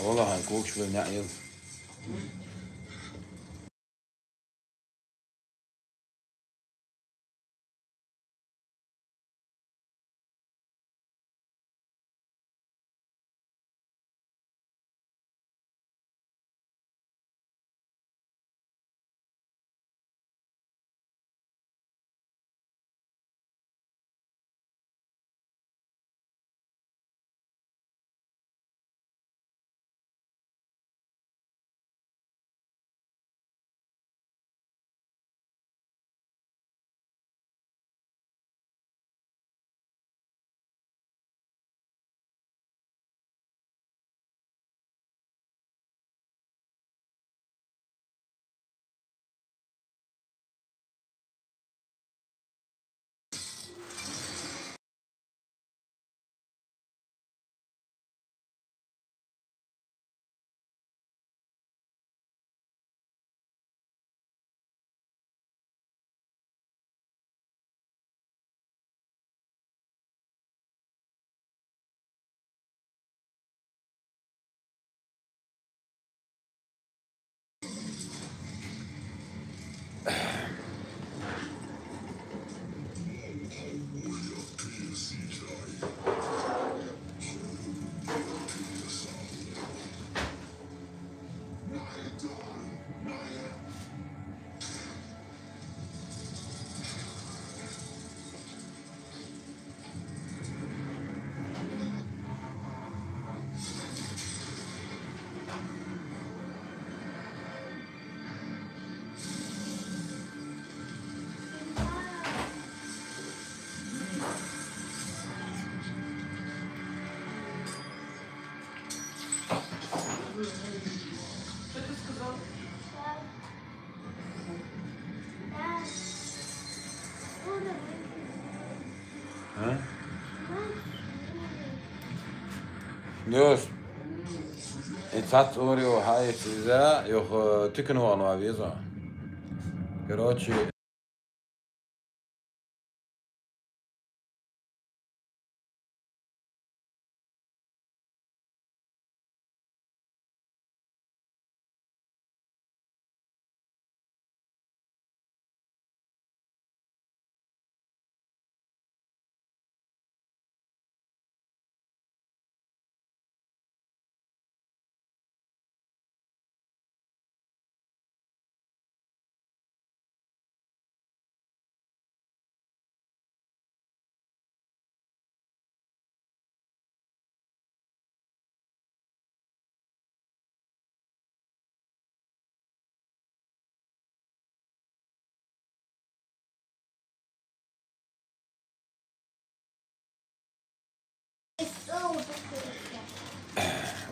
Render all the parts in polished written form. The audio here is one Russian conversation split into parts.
والله هنكوك شوي نعيل. Что ты сказал? ها؟ Dios, satt ori och haj siza, jag tycker nog han var visa. Короче,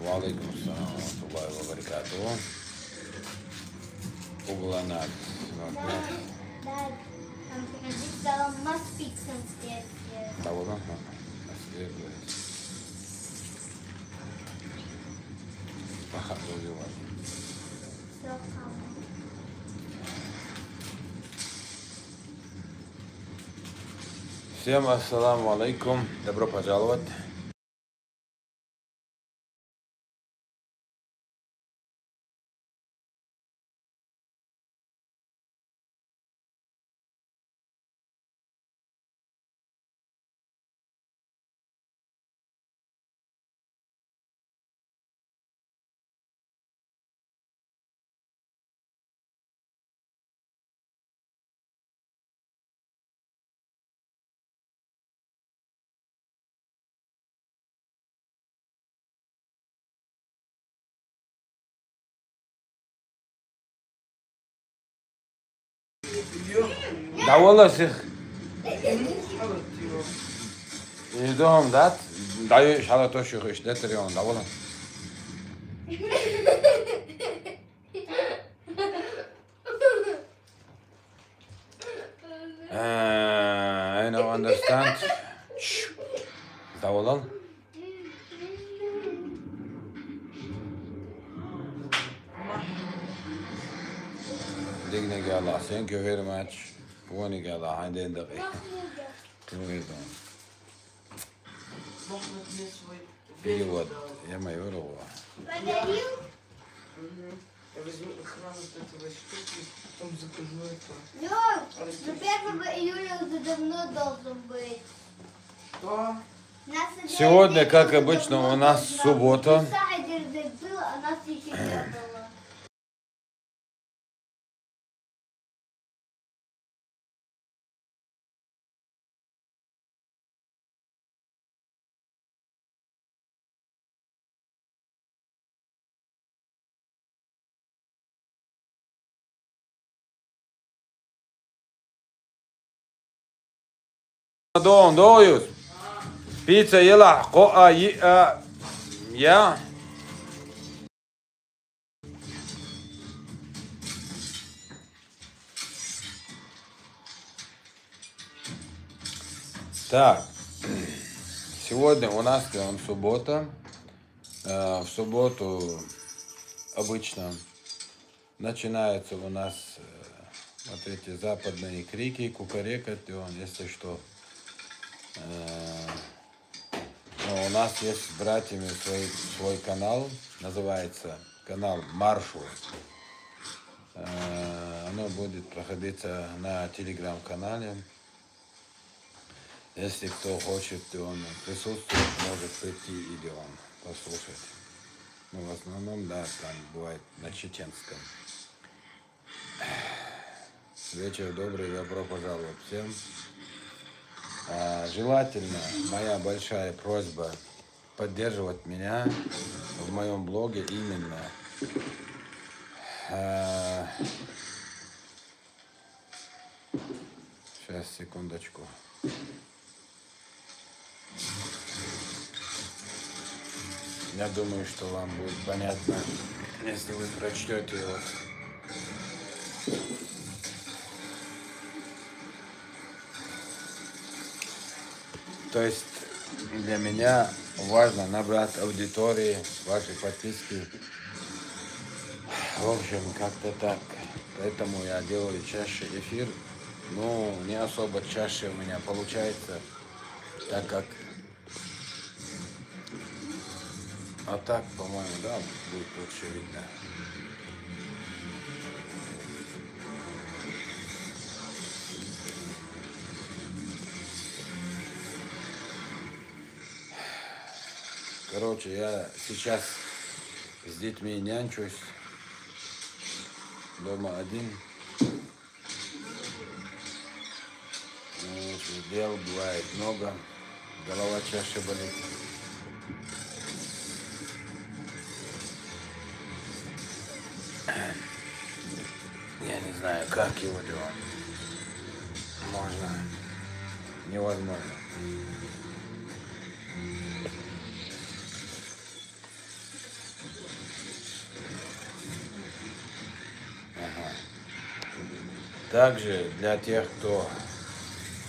وعليكم السلام ورحمة الله وبركاته. Ugglanak. Dad, this girl must speak some stairs here. Tamam. So calm. Всем ассаламу алейкум. Добро пожаловать. Да والله شيخ. يدوم دات. دايو شحال توشيخ إيش ده تريون دا والله. I don't understand. Da والله. Digne gala. Thank you very much. Buoni gala. Hande in de. Можно мне свой Перевод. Я мою руку. Подарил? Я возьму экран вот этого штуки, потом закажу это. Лёш, ну 1 июля уже давно должен быть. Что? Нас Сегодня, уже как давно обычно, у должна нас быть. суббота. Инсайдер был, а нас еще не было. Doğum doğuyuz. Pizza yela ko a yi a ya. Так, сегодня у нас суббота. В субботу обычно начинаются у нас вот эти западные крики, кукарекать, если что. Но у нас есть с братьями свой канал, называется канал Маршу. Оно будет проходиться на телеграм-канале. Если кто хочет, он присутствует, может прийти или он послушать. Ну, в основном, да, там бывает на чеченском. Вечер добрый, добро пожаловать всем. Желательно, моя большая просьба поддерживать меня в моем блоге именно. Сейчас, секундочку. Я думаю, что вам будет понятно, если вы прочтете его. То есть для меня важно набрать аудитории, ваши подписки. В общем, как-то так. Поэтому я делаю чаще эфир. Ну, не особо чаще у меня получается, так как... А так, по-моему, да, будет лучше видно. Короче, я сейчас с детьми нянчусь. Дома один. Дел бывает много. Голова чаще болит. Я не знаю, как его дела. Можно. Невозможно. Также для тех, кто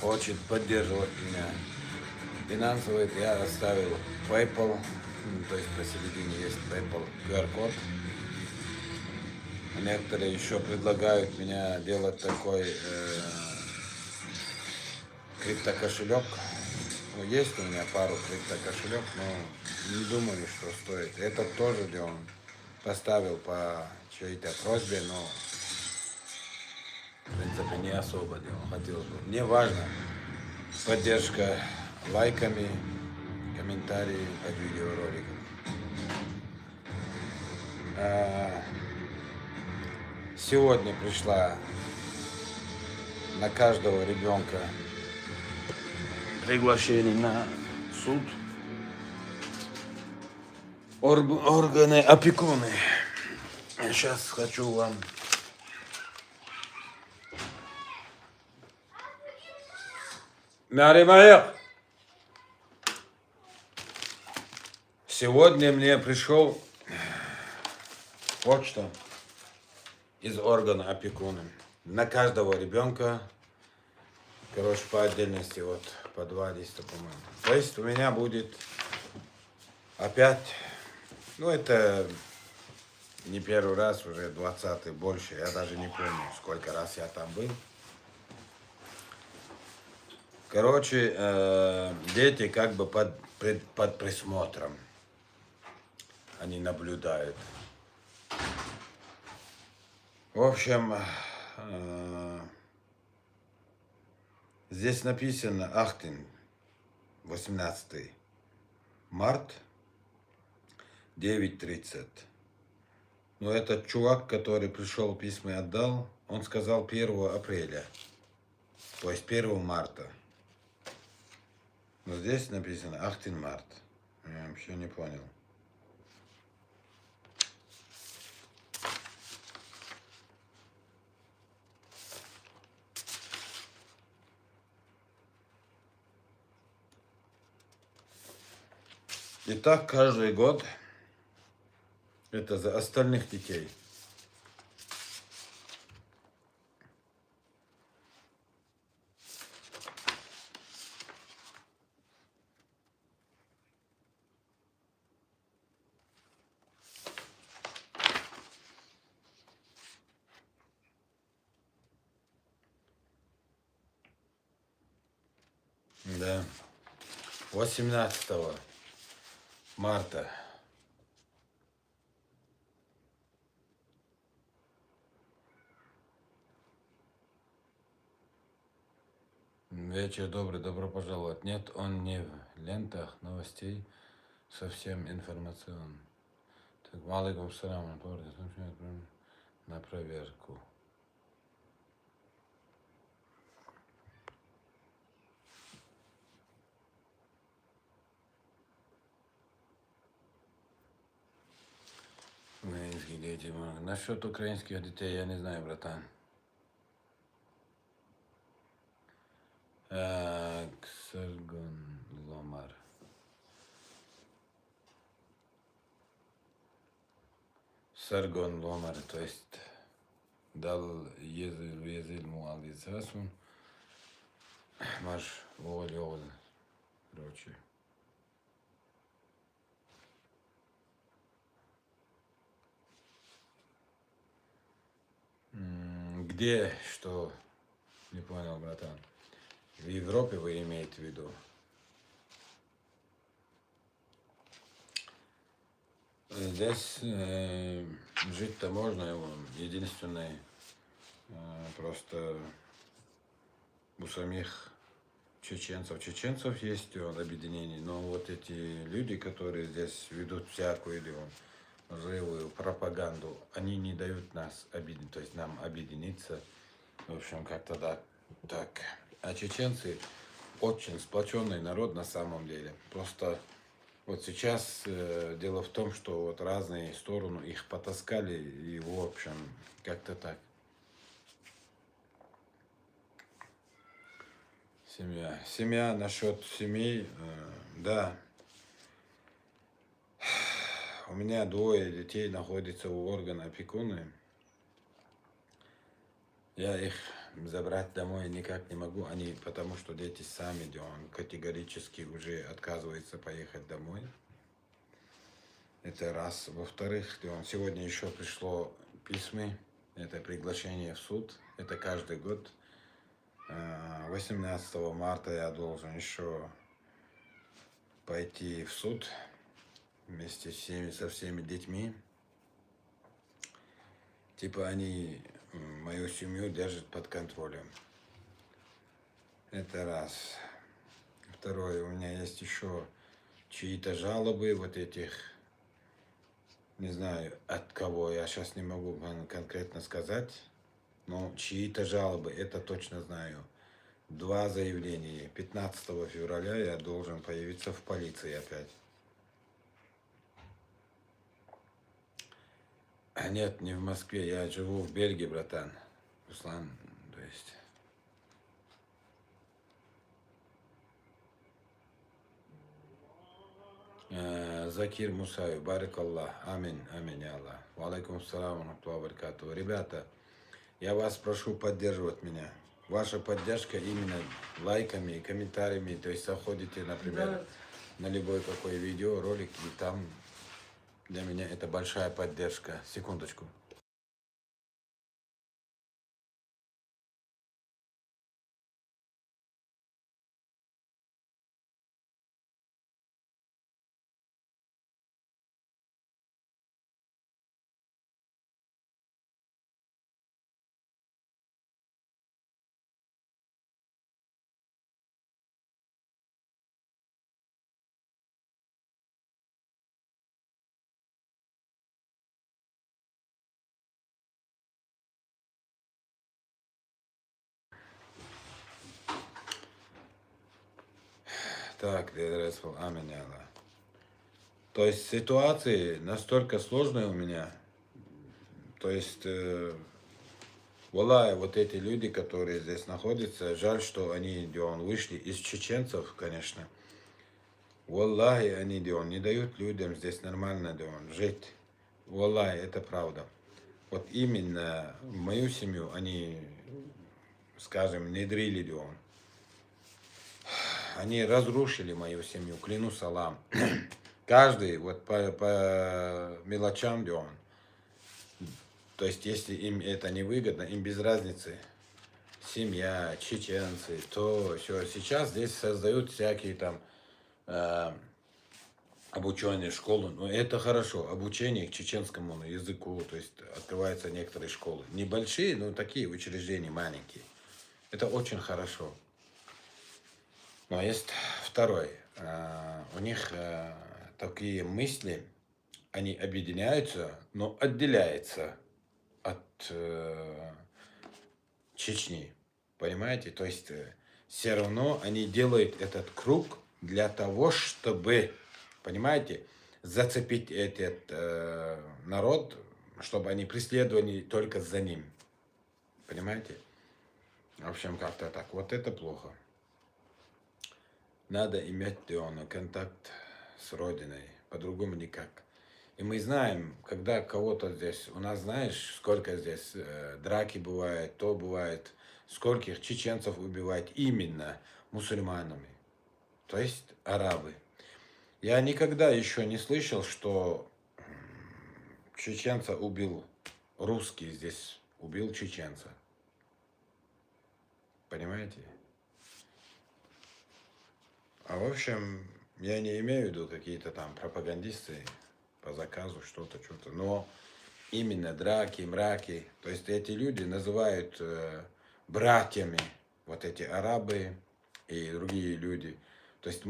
хочет поддерживать меня финансово, я оставил PayPal, то есть посередине есть PayPal QR-код. Некоторые еще предлагают меня делать такой криптокошелек. Ну, есть у меня пару криптокошелек, но не думаю, что стоит. Этот тоже, где он поставил по чьей-то просьбе, но в принципе не особо делал. Хотелось бы. Мне важно поддержка лайками, комментарии под видеороликом. Сегодня пришла на каждого ребенка приглашение на суд. Органы опекуны. Сейчас хочу вам Сегодня мне пришел почта из органа опекуна. На каждого ребенка, короче, по отдельности, вот, по 2 листа, по-моему. То есть у меня будет опять, ну это не первый раз, уже 20-й, больше, я даже не помню, сколько раз я там был. Короче, дети как бы под присмотром. они наблюдают. В общем, здесь написано Ахтин, 18 март, 9:30. Но этот чувак, который пришел письма и отдал, он сказал 1 апреля, то есть 1 марта. Но здесь написано Ахтин март. Я вообще не понял. И так каждый год это за остальных детей. Да. 18 марта. Вечер добрый, добро пожаловать. Нет, он не в лентах новостей, совсем информационный. Так, алейкум салам, на проверку. Украинские дети. Насчет украинских детей я не знаю, братан. Ксаргон Ломар. Саргон Ломар, то есть дал езиль муализасун. Маш воль, короче. Где, что? Не понял, братан. В Европе вы имеете в виду? Здесь жить-то можно, единственное, просто у самих чеченцев есть объединение, но вот эти люди, которые здесь ведут всякую или лживую пропаганду, они не дают нас объединить, то есть нам объединиться, в общем, как-то так. А чеченцы очень сплоченный народ на самом деле, просто вот сейчас дело в том, что вот разные стороны их потаскали, и в общем, как-то так. Семья, насчет семей, да. У меня 2 детей находятся у органа опекуны. Я их забрать домой никак не могу, потому что дети сами, он категорически уже отказывается поехать домой. Это раз. Во-вторых, сегодня еще пришло письма, это приглашение в суд, это каждый год. 18 марта я должен еще пойти в суд вместе со всеми детьми. Типа они мою семью держат под контролем. Это раз. Второе, у меня есть еще чьи-то жалобы вот этих, не знаю от кого, я сейчас не могу конкретно сказать, но чьи-то жалобы, это точно знаю. 2 заявления. 15 февраля я должен появиться в полиции опять. Нет, не в Москве, я живу в Бельгии, братан. Руслан, то есть. Закир Мусаев, барик Аллах, амин, амин, я Аллах. Ва алейкум салам, ва баракату. Ребята, я вас прошу поддерживать меня. Ваша поддержка именно лайками и комментариями, то есть заходите, например, на любой какой видео, ролик, и там для меня это большая поддержка. Секундочку. Так, аминь, Аллах. То есть ситуации настолько сложные у меня. То есть, валлахи, вот эти люди, которые здесь находятся, жаль, что они вышли из чеченцев, конечно. Валлахи, они не дают людям здесь нормально жить. Валлахи, это правда. Вот именно в мою семью они, скажем, внедрили Дион. Они разрушили мою семью, клянусь Аллахом. Каждый вот по мелочам Дион. То есть, если им это не выгодно, им без разницы. Семья, чеченцы, то все. Сейчас здесь создают всякие там обучение школы. Но это хорошо. Обучение к чеченскому языку. То есть открываются некоторые школы. Небольшие, но такие учреждения маленькие. Это очень хорошо. Но есть второй. У них такие мысли, они объединяются, но отделяются от Чечни. Понимаете? То есть все равно они делают этот круг для того, чтобы, понимаете, зацепить этот народ, чтобы они преследовали только за ним. Понимаете? В общем, как-то так. Вот это плохо. Надо иметь контакт с Родиной. По-другому никак. И мы знаем, когда кого-то здесь, у нас знаешь, сколько здесь драки бывает, то бывает, скольких чеченцев убивают именно мусульманами, то есть арабы. Я никогда еще не слышал, что чеченца убил русский здесь, убил чеченца. Понимаете? А в общем, я не имею в виду какие-то там пропагандисты по заказу, что-то. Но именно драки, мраки, то есть эти люди называют братьями, вот эти арабы и другие люди. То есть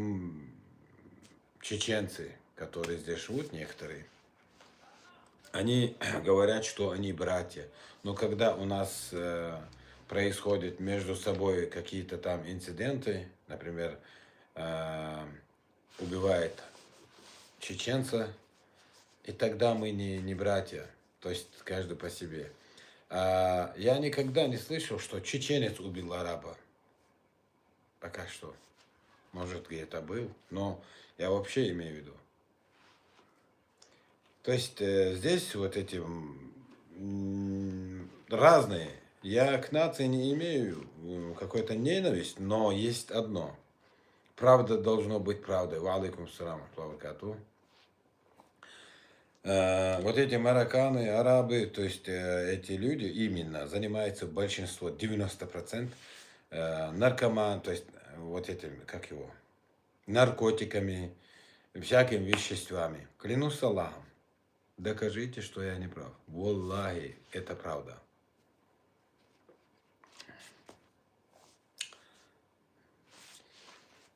чеченцы, которые здесь живут, некоторые, они говорят, что они братья. Но когда у нас происходят между собой какие-то там инциденты, например, убивает чеченца, и тогда мы не братья, то есть каждый по себе. Я никогда не слышал, что чеченец убил араба. Пока что. Может, где-то был, но я вообще имею в виду. То есть здесь вот эти разные. Я к нации не имею какой-то ненависть, но есть одно. Правда должно быть правдой. Ва алейкум салам баракату. Вот эти марокканы, арабы, то есть эти люди именно занимаются большинство, 90% наркоман, то есть вот этим, как его, наркотиками, всякими веществами. Клянусь Аллахом, докажите, что я не прав. Валлахи, это правда.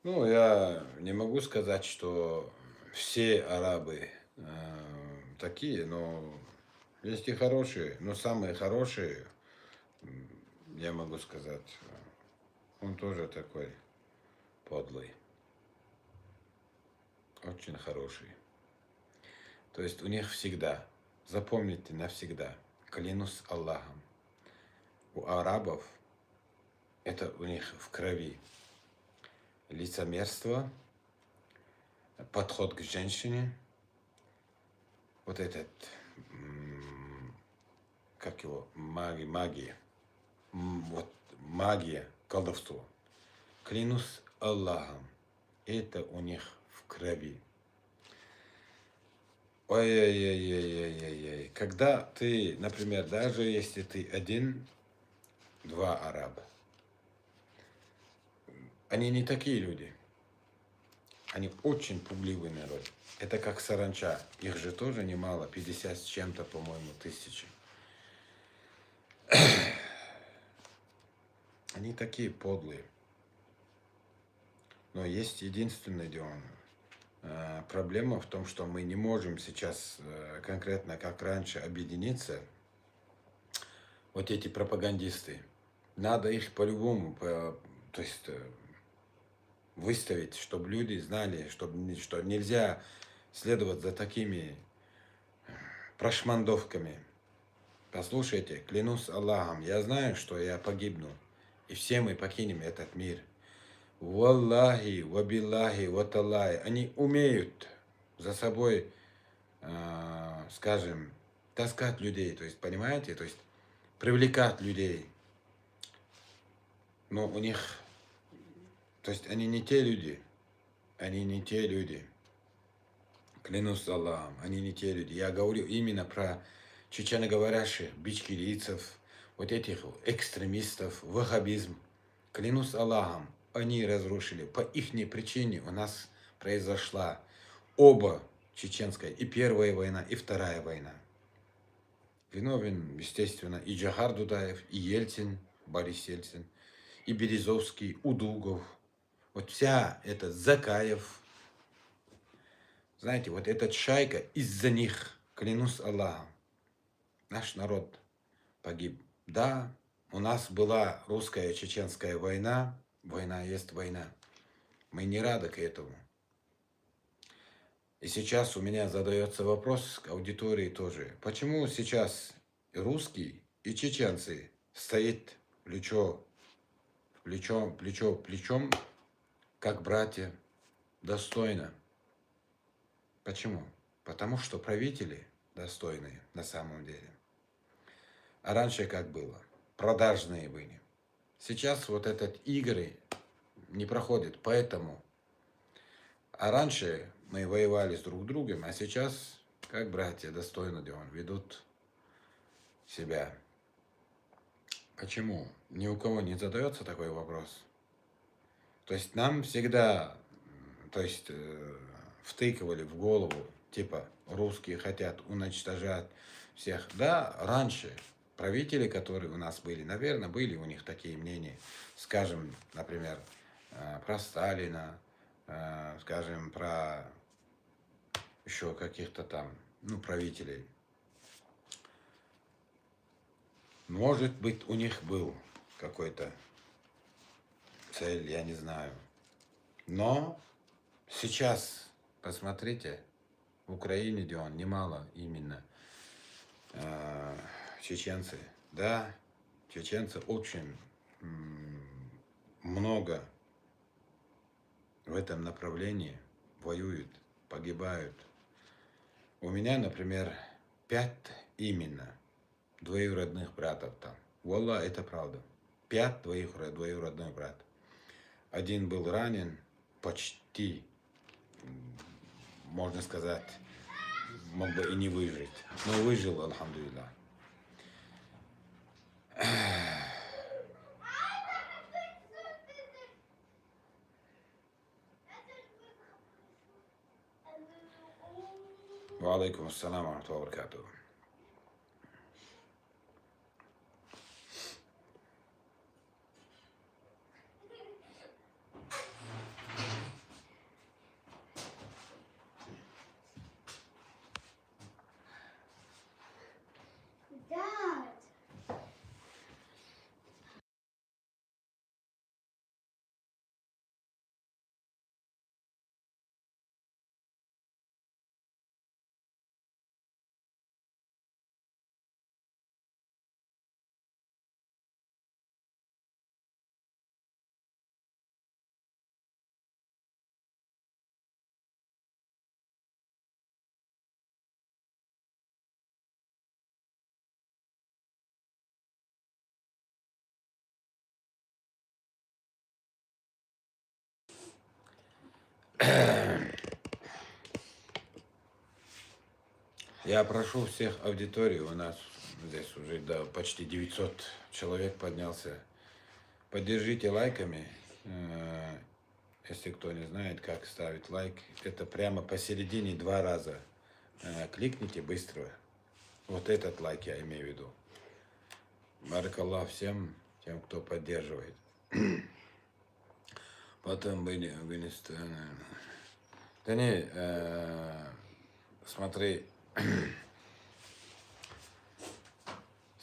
Ну, я не могу сказать, что все арабы такие, но есть и хорошие. Но самые хорошие, я могу сказать, он тоже такой подлый. Очень хороший. То есть у них всегда, запомните навсегда, клянусь Аллахом, у арабов это у них в крови. Лицемерство, подход к женщине, вот этот, как его, магия, вот магия, колдовство. Клянусь Аллахом, это у них в крови. Ой-ой-ой-ой-ой-ой. Когда ты, например, даже если ты два араба, они не такие люди. Они очень пугливый народ. Это как саранча. Их же тоже немало. 50 с чем-то, по-моему, тысячи. Они такие подлые. Но есть единственный Дион. Проблема в том, что мы не можем сейчас конкретно, как раньше, объединиться. Вот эти пропагандисты. Надо их по-любому, то есть выставить, чтобы люди знали, что нельзя следовать за такими прошмандовками. Послушайте, клянусь Аллахом, я знаю, что я погибну, и все мы покинем этот мир. Валлахи, вабиллахи, ваталлахи. Они умеют за собой, скажем, таскать людей, то есть, понимаете, то есть привлекать людей. Но у них, то есть они не те люди, они не те люди. Клянусь Аллахом, они не те люди. Я говорю именно про чеченоговорящих, бичкилийцев, вот этих экстремистов, ваххабизм. Клянусь Аллахом, они разрушили. По их причине у нас произошла оба чеченская, и Первая война, и Вторая война. Виновен, естественно, и Джахар Дудаев, и Ельцин, Борис Ельцин, и Березовский, Удугов. Вот вся эта Закаев. Знаете, вот эта шайка, из-за них, клянусь Аллахом, наш народ погиб. Да, у нас была русская чеченская война. Война есть война. Мы не рады к этому. И сейчас у меня задается вопрос к аудитории тоже. Почему сейчас русские и чеченцы стоят плечом, как братья, достойно? Почему? Потому что правители достойные на самом деле. А раньше как было? Продажные были. Сейчас вот этот игры не проходят, поэтому. А раньше мы воевали с друг другом, а сейчас, как братья, достойно ведут себя. Почему? Ни у кого не задается такой вопрос. То есть нам всегда, то есть втыкивали в голову, типа русские хотят уничтожать всех. Да, раньше правители, которые у нас были, наверное, были у них такие мнения. Скажем, например, про Сталина, скажем, про еще каких-то там, правителей. Может быть, у них был какой-то цель, я не знаю. Но сейчас, посмотрите, в Украине, где он немало именно чеченцы. Да, чеченцы очень много в этом направлении воюют, погибают. У меня, например, 5 именно двоюродных братов там. Валла, это правда. 5 двоюродных братов. Один был ранен почти, можно сказать, мог бы и не выжить. Но выжил, альхамдулиллах. Ва алейкум ассалам ва рахматуллахи ва баракатуху. Dad. Я прошу всех аудиторий, у нас здесь уже почти 900 человек поднялся. Поддержите лайками. Если кто не знает, как ставить лайк, это прямо посередине 2 раза. Кликните быстро. Вот этот лайк я имею в виду. Баракаллах всем тем, кто поддерживает. Потом были Афганистан. Да не, смотри,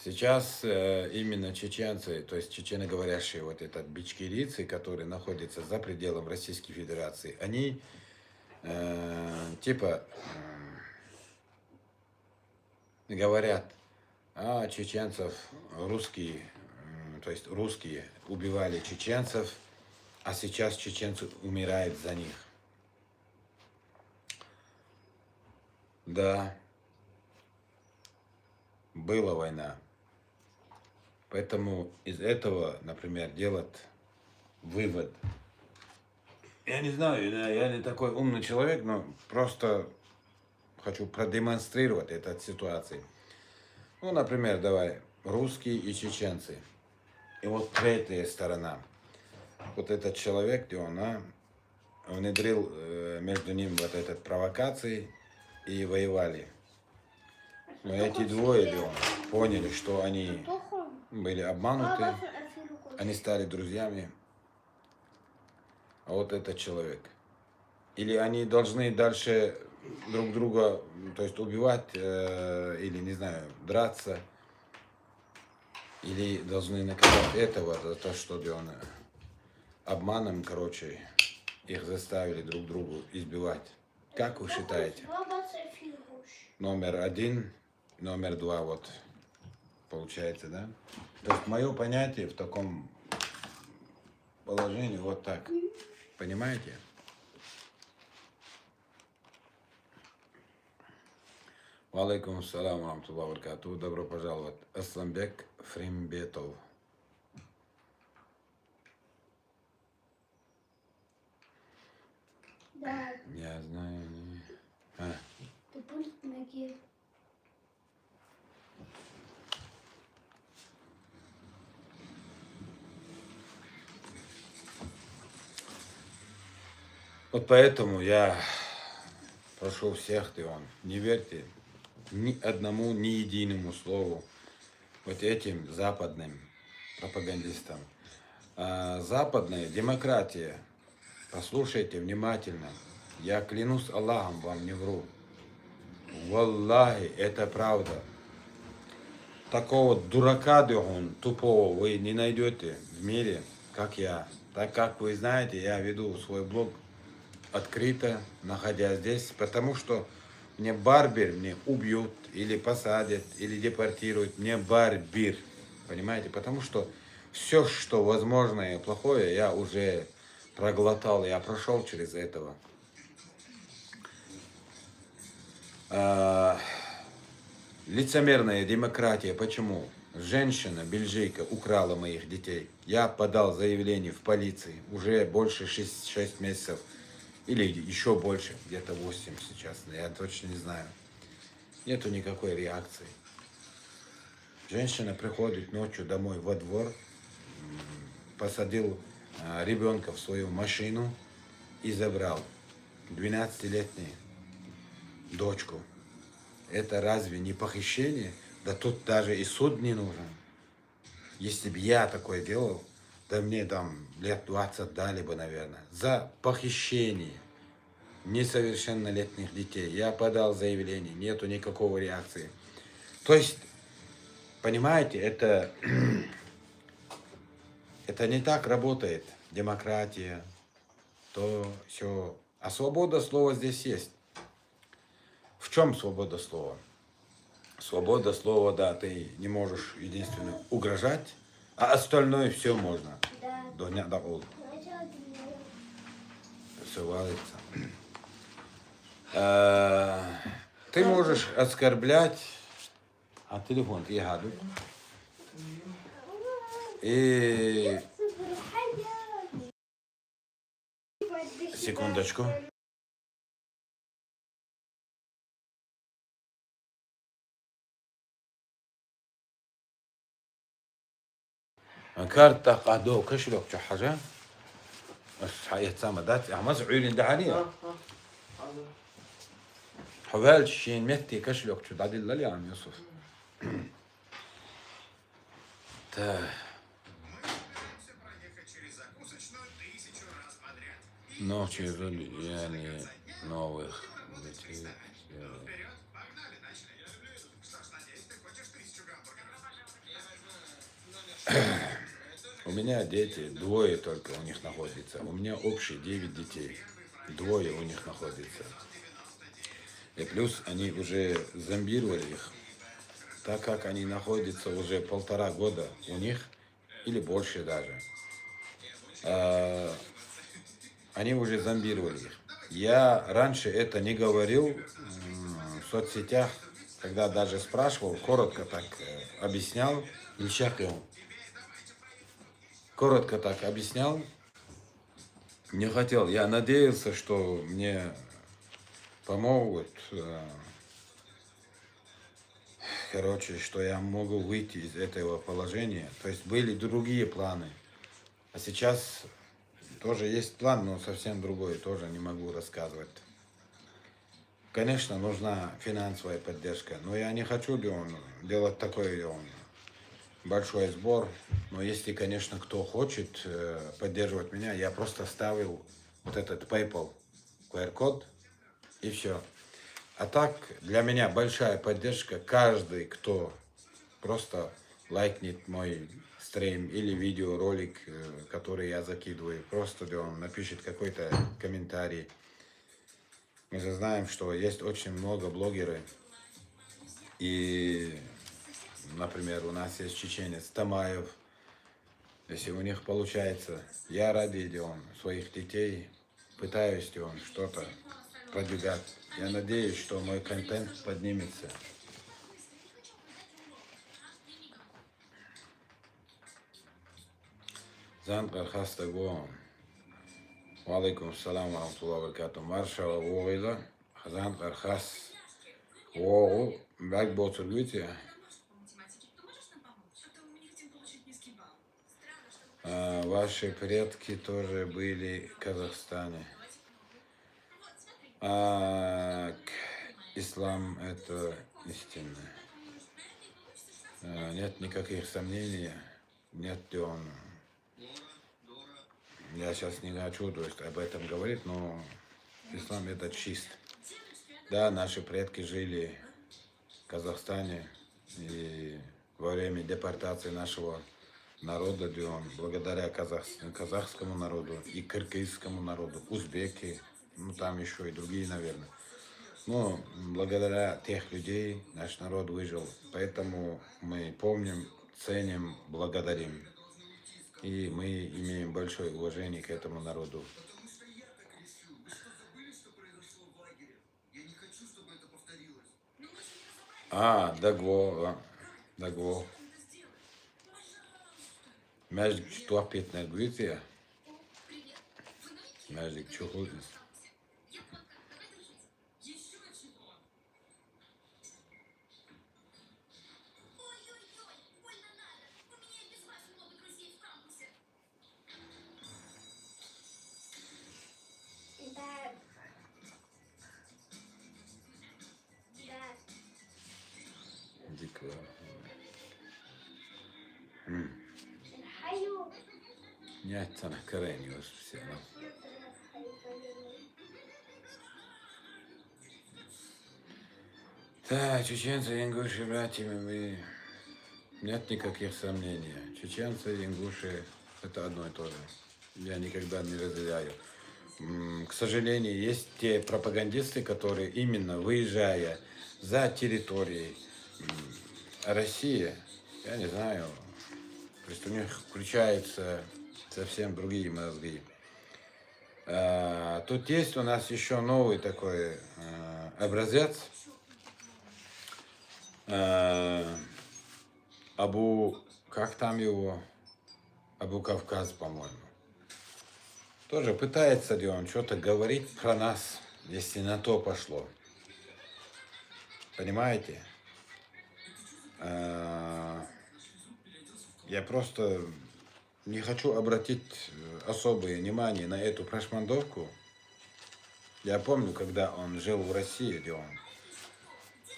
Сейчас именно чеченцы, то есть чеченоговорящие вот этот бичкирийцы, которые находятся за пределом Российской Федерации, они типа говорят, а чеченцев русские, то есть русские убивали чеченцев, а сейчас чеченцы умирают за них. Да, была война. Поэтому из этого, например, делать вывод. Я не знаю, я не такой умный человек, но просто хочу продемонстрировать эту ситуацию. Ну, например, давай, русские и чеченцы. И вот третья сторона. Вот этот человек, где он внедрил между ним вот этот провокации и воевали. Но эти двое поняли, что они были обмануты, они стали друзьями. А вот этот человек. Или они должны дальше друг друга, то есть убивать, или, не знаю, драться, или должны наказать этого за то, что он обманом, короче, их заставили друг другу избивать. Как вы считаете? Номер один, номер два, вот, получается, да? То есть мое понятие в таком положении вот так. Понимаете? Валейкум ассалам, рамтуллахи ва баракатуху. Добро пожаловать. Асламбек Фримбетов. Да. Я знаю. Ты пульт ноги. Вот поэтому я прошу всех, не верьте ни одному, ни единому слову вот этим западным пропагандистам. Западная демократия, послушайте внимательно, я клянусь Аллахом, вам не вру. Валлахи, это правда. Такого дурака, тупого вы не найдете в мире, как я. Так как вы знаете, я веду свой блог открыто, находясь здесь, потому что мне барбер, мне убьют, или посадят, или депортируют, мне барбер, понимаете, потому что все, что возможное и плохое, я уже проглотал, я прошел через этого. Лицемерная демократия, почему? Женщина, бельгийка, украла моих детей. Я подал заявление в полиции, уже больше 6 месяцев. Или еще больше, где-то 8 сейчас, я точно не знаю. Нету никакой реакции. Женщина приходит ночью домой во двор, посадил ребенка в свою машину и забрал 12-летнюю дочку. Это разве не похищение? Да тут даже и суд не нужен. Если бы я такое делал, да мне там лет 20 дали бы, наверное, за похищение несовершеннолетних детей. Я подал заявление, нету никакой реакции. То есть, понимаете, это не так работает. Демократия, то все. А свобода слова здесь есть. В чем свобода слова? Свобода слова, да, ты не можешь единственно угрожать, а остальное все можно. Да. До дня до улу. Все валится. Ты можешь оскорблять, а телефон ты гаду. И секундочку. كارتا قادو كشلوك شو حاجة بس حقيقة سامدات عمز عيون دهانية حوال شين متي كشلوك شو دادي اللي عم يوسف تا ночи يعني новых детей. У меня дети, двое только у них находится. У меня общие 9 детей. Двое у них находится. И плюс они уже зомбировали их. Так как они находятся уже 1,5 года у них, или больше даже, они уже зомбировали их. Я раньше это не говорил в соцсетях, когда даже спрашивал, коротко так объяснял, коротко так объяснял, не хотел. Я надеялся, что мне помогут, короче, что я могу выйти из этого положения. То есть были другие планы. А сейчас тоже есть план, но совсем другой, тоже не могу рассказывать. Конечно, нужна финансовая поддержка, но я не хочу делать такой большой сбор. Но если, конечно, кто хочет поддерживать меня, я просто ставил вот этот PayPal QR-код и все. А так, для меня большая поддержка, каждый, кто просто лайкнет мой стрим или видеоролик, который я закидываю, просто он напишет какой-то комментарий. Мы же знаем, что есть очень много блогеров. И, например, у нас есть чеченец Тамаев. Если у них получается, я ради своих детей пытаюсь что-то продвигать. Я надеюсь, что мой контент поднимется. Занкар Хастагуам. Валейкум салам ва рахматуллахи ва баракатуху. Маршава Вогида. Занкар Хас. Вогу. Бак Боцургуйте. Ваши предки тоже были в Казахстане. Ислам это истина. Нет никаких сомнений. Нет, я сейчас не хочу об этом говорить, но ислам это чист. Да, наши предки жили в Казахстане, и во время депортации нашего народа, благодаря казахскому народу и кыргызскому народу, узбеки, ну там еще и другие, наверное. Но благодаря тех людей наш народ выжил. Поэтому мы помним, ценим, благодарим. И мы имеем большое уважение к этому народу. Дагво. Мәждік туап бетіне гүйті я. Мәждік чухудыз. Дикая. Нет, она корень все. Да, чеченцы, ингуши, братьями, мы... Нет никаких сомнений. Чеченцы, ингуши, это одно и то же. Я никогда не разделяю. К сожалению, есть те пропагандисты, которые именно выезжая за территорией России, я не знаю, то есть у них включаются совсем другие мозги. Тут есть у нас еще новый такой образец. Как там его? Абу Кавказ, по-моему. Тоже пытается он что-то говорить про нас, если на то пошло. Понимаете? Я просто не хочу обратить особое внимание на эту прошмандовку. Я помню, когда он жил в России, где он.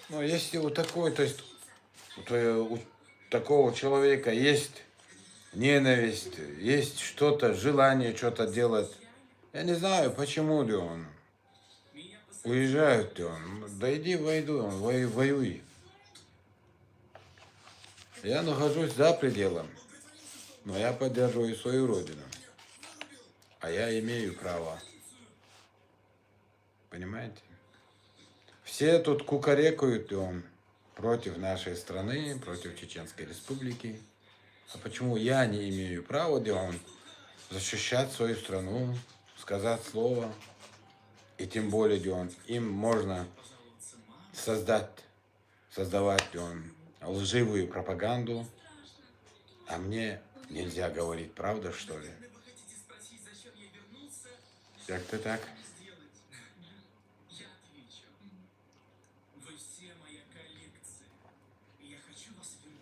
Но если у такой, то есть у такого человека есть ненависть, есть что-то, желание что-то делать, я не знаю, почему ли он уезжает, да иди воюй. Я нахожусь за пределом. Но я поддерживаю свою родину. А я имею право. Понимаете? Все тут кукарекают против нашей страны, против Чеченской Республики. А почему я не имею права защищать свою страну, сказать слово? И тем более им можно создавать лживую пропаганду, а мне нельзя говорить правду, что ли? Как-то так.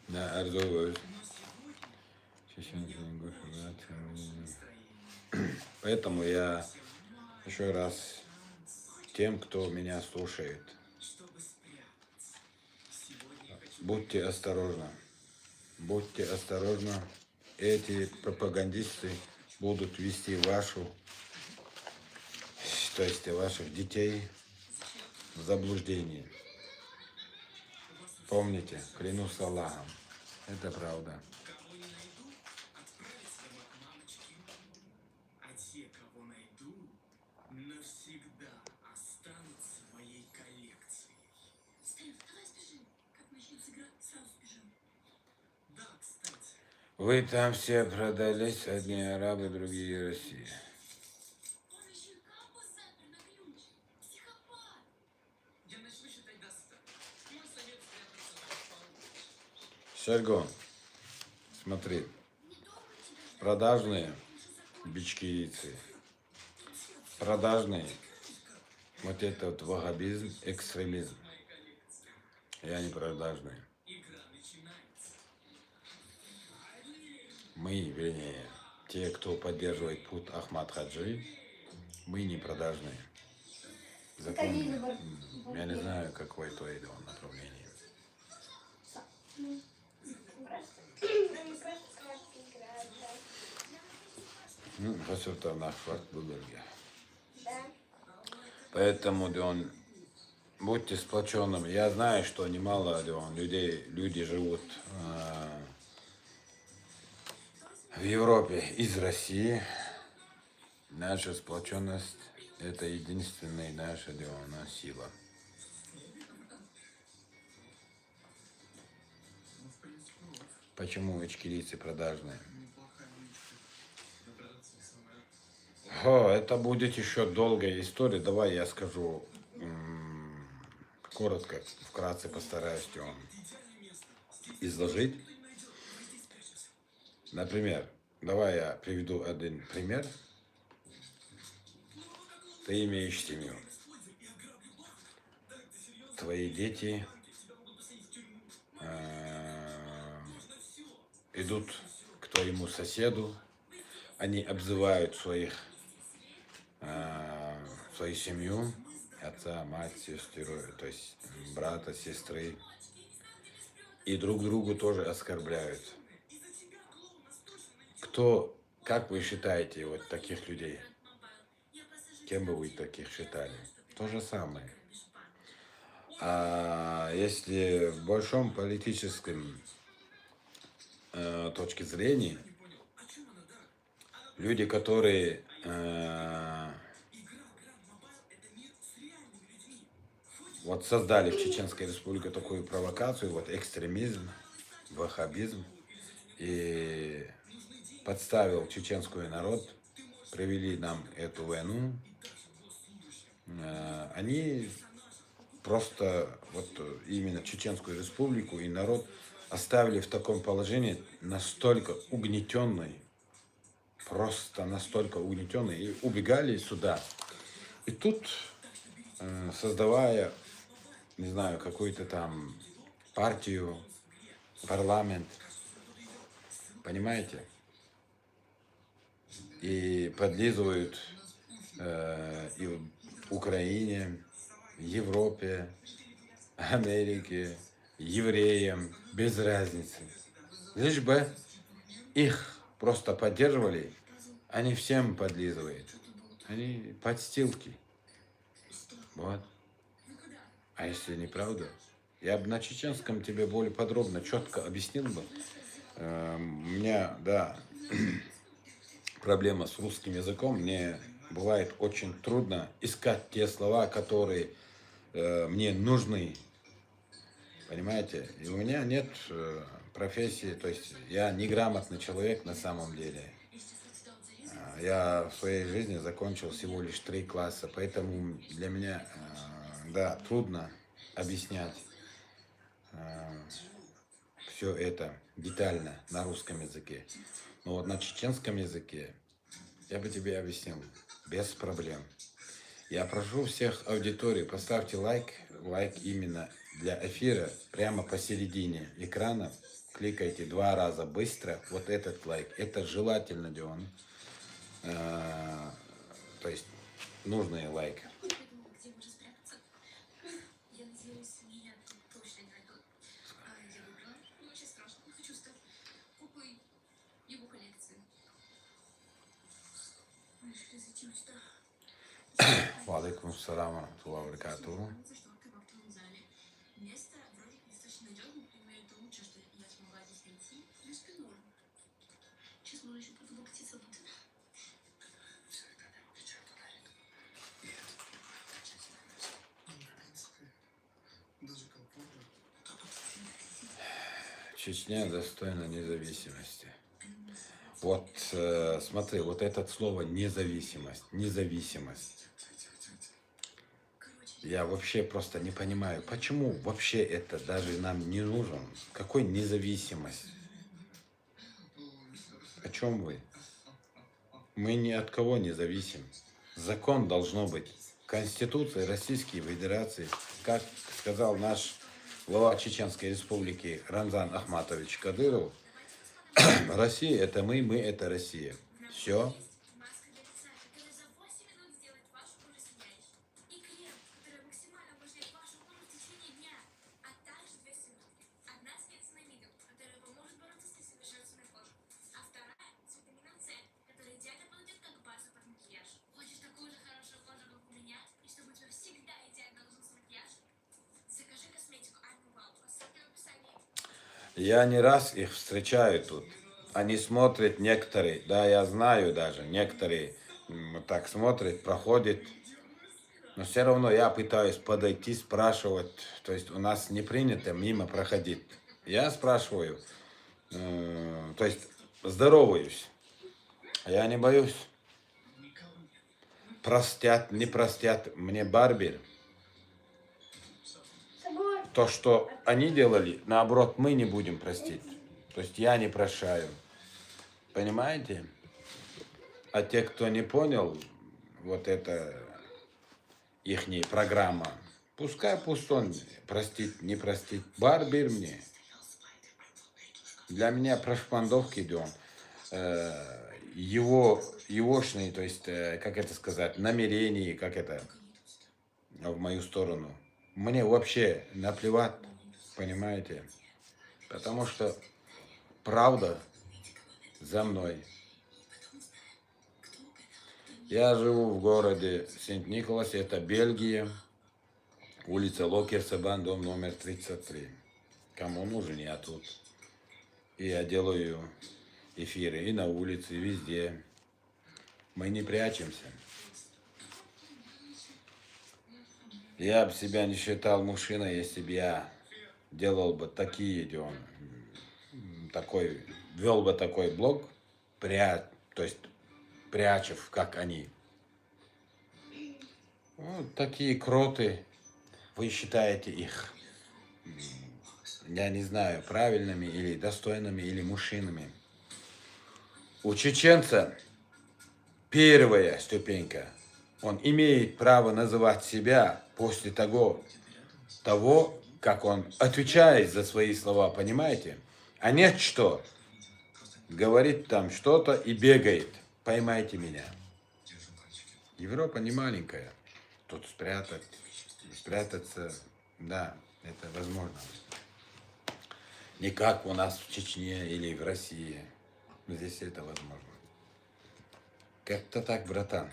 Да, Арзовый. Поэтому я еще раз тем, кто меня слушает, будьте осторожны. Будьте осторожны. Эти пропагандисты будут вести ваших детей в заблуждение. Помните, клянусь Аллахом, это правда. Вы там все продались, одни арабы, другие Россия. Серго, смотри, продажные бичкирийцы, продажные, вот этот ваххабизм, экстремизм. Я не продажный. Мы, вернее, те, кто поддерживает путь Ахмад Хаджи, мы не продажные. Запомни. Я не знаю, какое твое направление. Посмотрим на Фактбурге. Поэтому будьте сплоченными. Я знаю, что немало люди живут в Европе из России. Наша сплоченность – это единственная наша сила. Почему ичкерийцы продажные? Это будет еще долгая история. Давай я скажу коротко, вкратце постараюсь изложить. Например, давай я приведу один пример. Ты имеешь семью. Твои дети идут к твоему соседу. Они обзывают свою семью, отца, мать, сестру, то есть брата, сестры. И друг другу тоже оскорбляют. Как вы считаете вот таких людей? Кем бы вы таких считали? То же самое. А если в большом политическом точке зрения, люди, которые вот создали в Чеченской Республике такую провокацию, вот экстремизм, ваххабизм, и подставил чеченский народ, привели нам эту войну, они просто вот именно Чеченскую Республику и народ оставили в таком положении настолько угнетенный, просто настолько угнетенный, и убегали сюда. И тут, создавая, не знаю, какую-то там партию, парламент, понимаете, и подлизывают и в Украине, Европе, Америке, евреям, без разницы. Лишь бы их просто поддерживали, они всем подлизывают. Они подстилки. Вот. А если неправда, я бы на чеченском тебе более подробно, четко объяснил бы. У меня, да, проблема с русским языком. Мне бывает очень трудно искать те слова, которые мне нужны. Понимаете? И у меня нет профессии, то есть я неграмотный человек на самом деле. Я в своей жизни закончил всего лишь 3 класса, поэтому для меня, да, трудно объяснять все это детально на русском языке. Но вот на чеченском языке я бы тебе объяснил без проблем. Я прошу всех аудиторий, поставьте лайк именно для эфира, прямо посередине экрана. Кликайте 2 раза быстро, вот этот лайк. Это желательно, Дион. То есть нужный лайк. Валейкум ассалам ва рахматуллахи ва баракатуху. Чечня достойна независимости. Вот смотри, вот это слово независимость. Я вообще просто не понимаю, почему вообще это даже нам не нужен. Какой независимость? О чем вы? Мы ни от кого не зависим. Закон должно быть. Конституция Российской Федерации, как сказал наш глава Чеченской Республики Рамзан Ахматович Кадыров, Россия это мы это Россия. Все. Я не раз их встречаю тут. Они смотрят некоторые, да, я знаю даже, некоторые так смотрят, проходят. Но все равно я пытаюсь подойти, спрашивать. То есть у нас не принято мимо проходить. Я спрашиваю, то есть здороваюсь. Я не боюсь. Простят, не простят. Мне барбер. То, что они делали, наоборот, мы не будем простить. То есть я не прощаю. Понимаете? А те, кто не понял, вот это ихняя программа, пусть он простит, не простит. Барбер мне. Для меня прошпандовки идем. Егошные, то есть, как это сказать, намерения, как это, в мою сторону. Мне вообще наплевать, понимаете? Потому что правда за мной. Я живу в городе Сент-Николас, это Бельгия, улица Локерсебан, дом номер 33. Кому нужен, я тут. И я делаю эфиры и на улице, и везде. Мы не прячемся. Я бы себя не считал мужчиной, если бы я делал бы такие дела, вел бы такой блог, то есть прячев, как они. Вот такие кроты, вы считаете их, я не знаю, правильными или достойными, или мужчинами. У чеченца первая ступенька. Он имеет право называть себя после того, как он отвечает за свои слова, понимаете? А нет что. Говорит там что-то и бегает. Поймайте меня. Европа не маленькая. Тут спрятаться, да, это возможно. Не как у нас в Чечне или в России. Здесь это возможно. Как-то так, братан.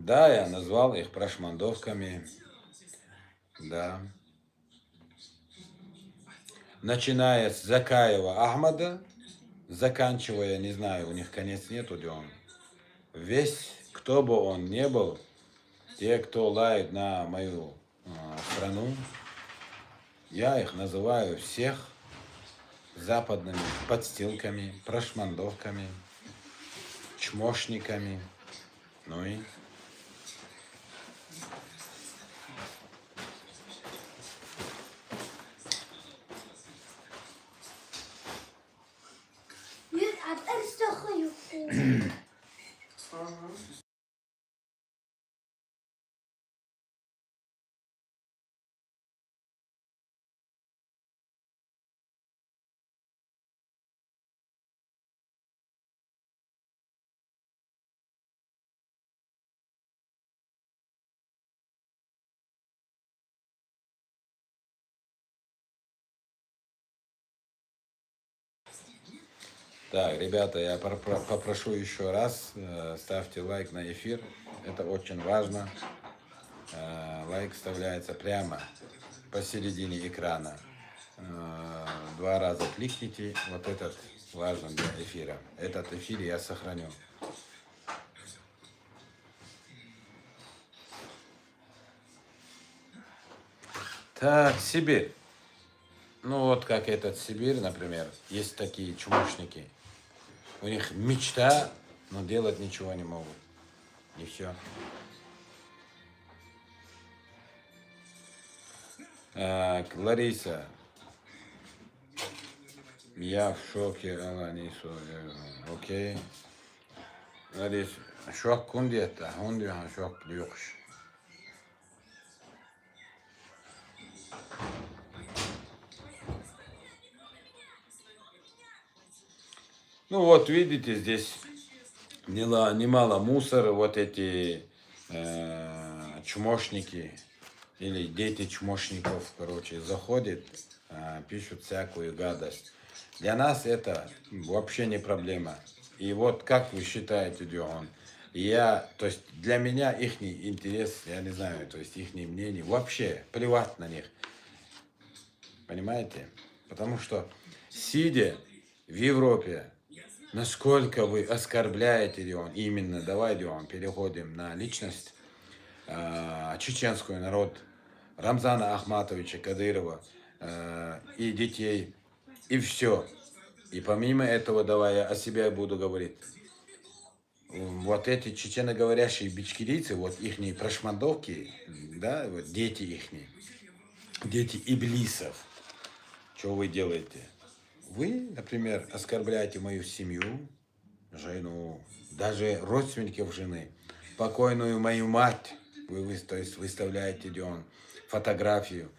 Да, я назвал их прошмандовками. Да. Начиная с Закаева Ахмада, заканчивая, не знаю, у них конец нету, где он. Весь, кто бы он не был, те, кто лает на мою страну, я их называю всех западными подстилками, прошмандовками, чмошниками. Ну и يتعب ارسخ يقول Ага. так, ребята, я попрошу еще раз, ставьте лайк на эфир, это очень важно. Лайк вставляется прямо посередине экрана. 2 раза кликните, вот этот важен для эфира. Этот эфир я сохраню. Так, Сибирь. Ну вот как этот Сибирь, например, есть такие чмошники. У них мечта, но делать ничего не могут. И все. Лариса, я в шоке, Аланису. Окей. Лариса, шок кундета, хундихан шок люкш. Ну вот, видите, здесь немало мусора, вот эти чмошники или дети чмошников, короче, заходят, пишут всякую гадость. Для нас это вообще не проблема. И вот как вы считаете, Дион, то есть для меня их интерес, я не знаю, то есть их мнение, вообще плевать на них. Понимаете? Потому что, сидя в Европе, насколько вы оскорбляете, Дион, именно, давай, Дион, переходим на личность, чеченскую народ, Рамзана Ахматовича Кадырова и детей, и все. И помимо этого, давай я о себе буду говорить. Вот эти чеченоговорящие бичкирийцы, вот ихние прошмандовки, да, вот дети ихние, дети иблисов, что вы делаете? Вы, например, оскорбляете мою семью, жену, даже родственников жены, покойную мою мать, то есть выставляете фотографию.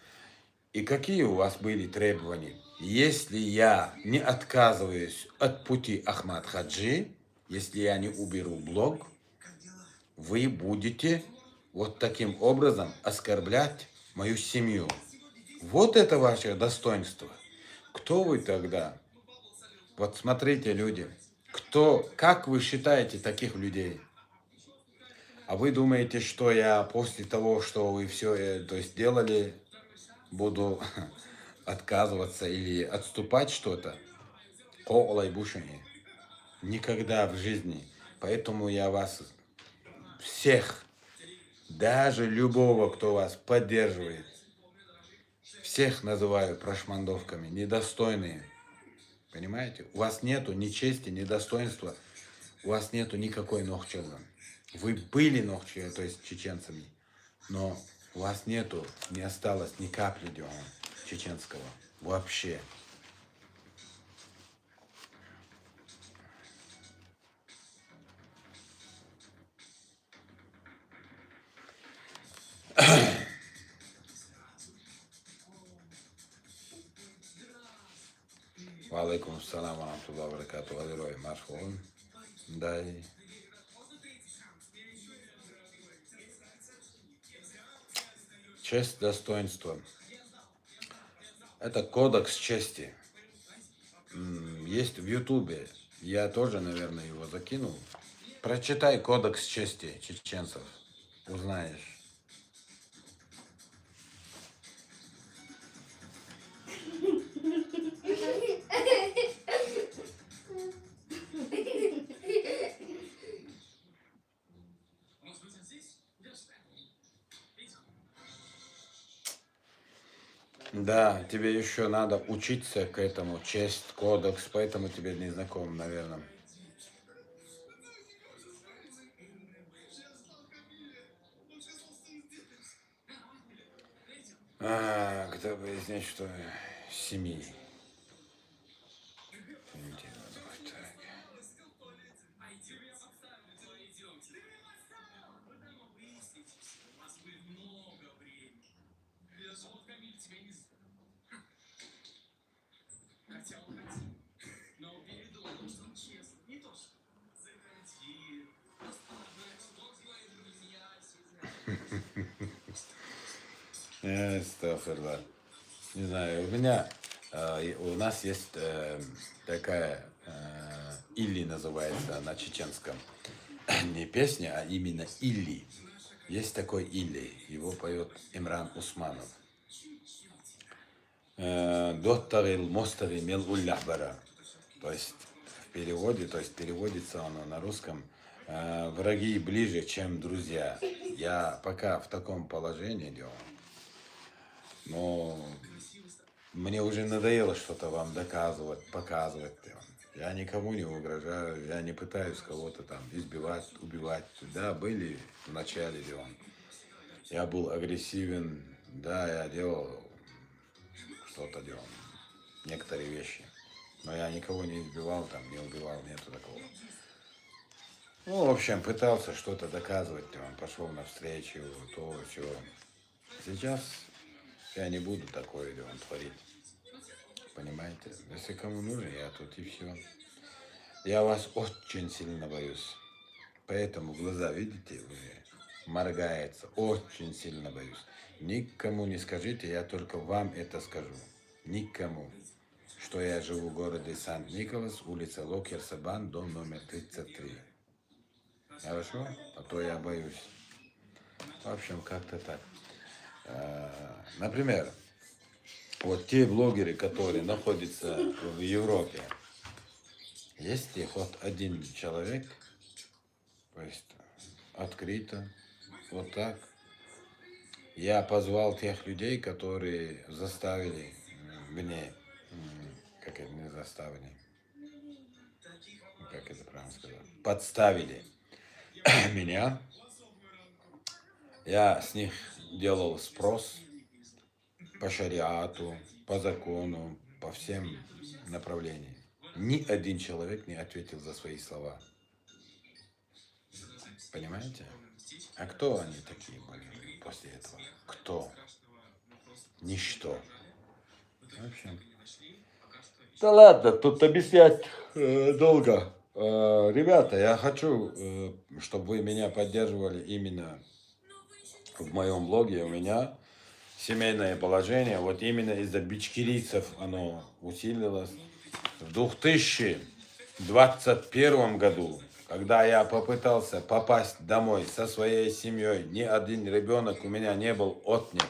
И какие у вас были требования? Если я не отказываюсь от пути Ахмад Хаджи, если я не уберу блог, вы будете вот таким образом оскорблять мою семью. Вот это ваше достоинство. Кто вы тогда? Вот смотрите, люди, как вы считаете таких людей? А вы думаете, что я после того, что вы все то есть делали, буду отказываться или отступать что-то? Олай бушани. Никогда в жизни. Поэтому я вас всех, даже любого, кто вас поддерживает, всех называю прошмандовками, недостойные. Понимаете? У вас нету ни чести, ни достоинства, у вас нету никакой нохчелган. Вы были нохчелган, то есть чеченцами, но у вас нету, не осталось ни капли чеченского. Вообще. Валейкум салам, ва баракату, алирой, мархун. Дай. Честь, достоинство. Это кодекс чести. Есть в Ютубе. Я тоже, наверное, его закинул. Прочитай кодекс чести чеченцев. узнаешь. Да, тебе еще надо учиться к этому, честь, кодекс, поэтому тебе не знаком, наверное. Кто выяснить, что семьи. Так. Стаффорда. Не знаю, у нас есть такая Илли называется на чеченском. Не песня, а именно Илли. Есть такой Илли, его поет Имран Усманов. Доттарил мостари мел улляхбара. То есть в переводе, то есть переводится оно на русском. Враги ближе, чем друзья. Я пока в таком положении делаю. Но мне уже надоело что-то вам доказывать, показывать. Я никому не угрожаю, я не пытаюсь кого-то там избивать, убивать. Да, были в начале дела. Я был агрессивен, да, я делал что-то делал, некоторые вещи. Но я никого не избивал, там, не убивал, нету такого. Ну, в общем, пытался что-то доказывать, он пошел навстречу, то, все. Сейчас я не буду такое творить. Понимаете? Если кому нужно, я тут и все. Я вас очень сильно боюсь. Поэтому глаза, видите, уже моргается. Очень сильно боюсь. Никому не скажите, я только вам это скажу. Никому. Что я живу в городе Сант-Николас, улица Локерсабан, дом номер 33. Хорошо? А то я боюсь. В общем, как-то так. Например, вот те блогеры, которые находятся в Европе, есть ли хоть один человек, то есть открыто, вот так, я позвал тех людей, которые заставили мне, как это не заставили, как это правильно сказать, подставили меня, я с них делал спрос по шариату, по закону, по всем направлениям. Ни один человек не ответил за свои слова. Понимаете? А кто они такие были после этого? Кто? Ничто. В общем. Да ладно, тут объяснять долго. Ребята, я хочу, чтобы вы меня поддерживали именно в моем блоге. У меня семейное положение, вот именно из-за бичкирийцев оно усилилось. В 2021 году, когда я попытался попасть домой со своей семьей, ни один ребенок у меня не был отнят.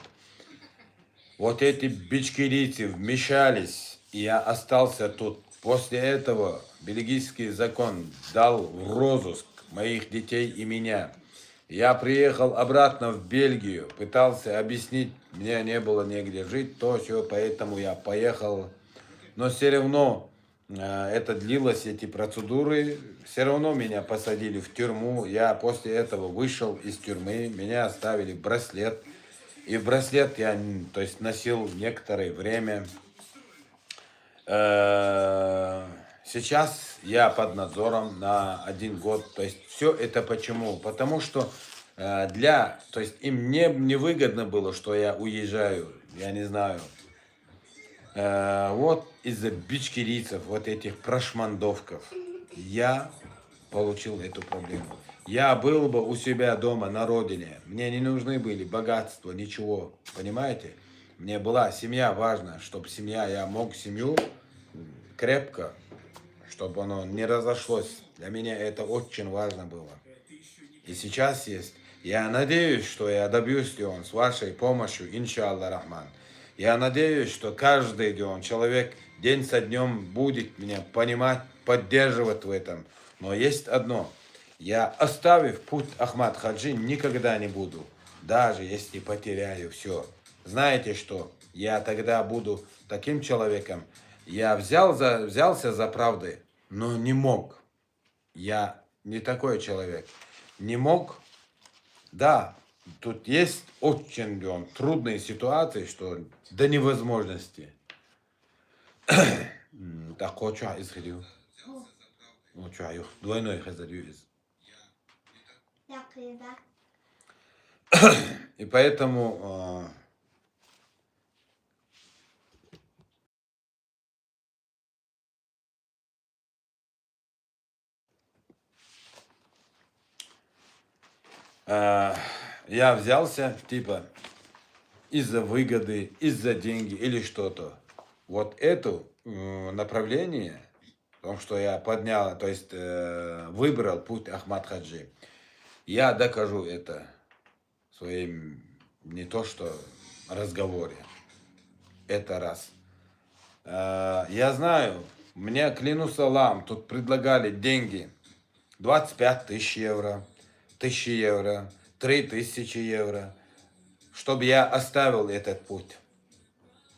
Вот эти бичкирийцы вмешались, и я остался тут. После этого бельгийский закон дал в розыск моих детей и меня. Я приехал обратно в Бельгию, пытался объяснить, мне не было негде жить, то все, поэтому я поехал. Но все равно это длилось, эти процедуры, все равно меня посадили в тюрьму. Я после этого вышел из тюрьмы, меня оставили браслет. И браслет я, то есть, носил некоторое время. Сейчас я под надзором на 1 год. То есть все это почему? Потому что то есть им не выгодно было, что я уезжаю, я не знаю. Вот из-за бичкирийцев, вот этих прошмандовков, я получил эту проблему. Я был бы у себя дома на родине, мне не нужны были богатства, ничего, понимаете? Мне была семья важна, чтобы я мог семью крепко, чтобы оно не разошлось. Для меня это очень важно было. И сейчас есть. Я надеюсь, что я добьюсь, Дион, с вашей помощью, иншаллах рахман. Я надеюсь, что каждый, Дион, человек день со днем будет меня понимать, поддерживать в этом. Но есть одно. Я, оставив путь Ахмад Хаджи, никогда не буду. Даже если потеряю все. Знаете что? Я тогда буду таким человеком. Я взялся за правды, но не мог. Я не такой человек. Не мог. Да, тут есть очень трудные ситуации, что до невозможности. Так, хочу исходил. Двойной хазарю из. Дякую, да. И поэтому я взялся, типа, из-за выгоды, из-за деньги или что-то. Вот это направление, в том, что я поднял, то есть выбрал путь Ахмад Хаджи, я докажу это своим, не то что разговоре. Это раз. Я знаю, мне, клянусь Аллахом, тут предлагали деньги. 25 тысяч евро, 1000 евро, 3000 евро, чтобы я оставил этот путь.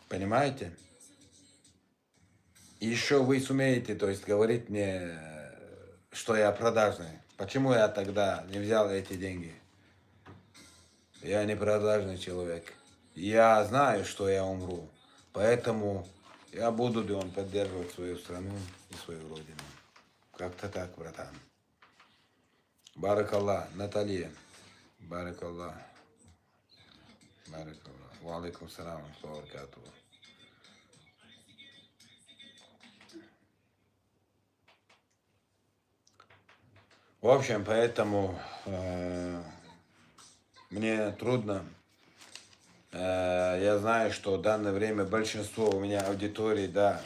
Понимаете? И еще вы сумеете, то есть, говорить мне, что я продажный. Почему я тогда не взял эти деньги? Я не продажный человек. Я знаю, что я умру. Поэтому я буду, Дион, поддерживать свою страну и свою родину. Как-то так, братан. Баракаллах, Наталья. Баракаллах. Баракаллах. Ва алейкум салам ва баракатуху. В общем, поэтому мне трудно. Я знаю, что в данное время большинство у меня аудитории, да,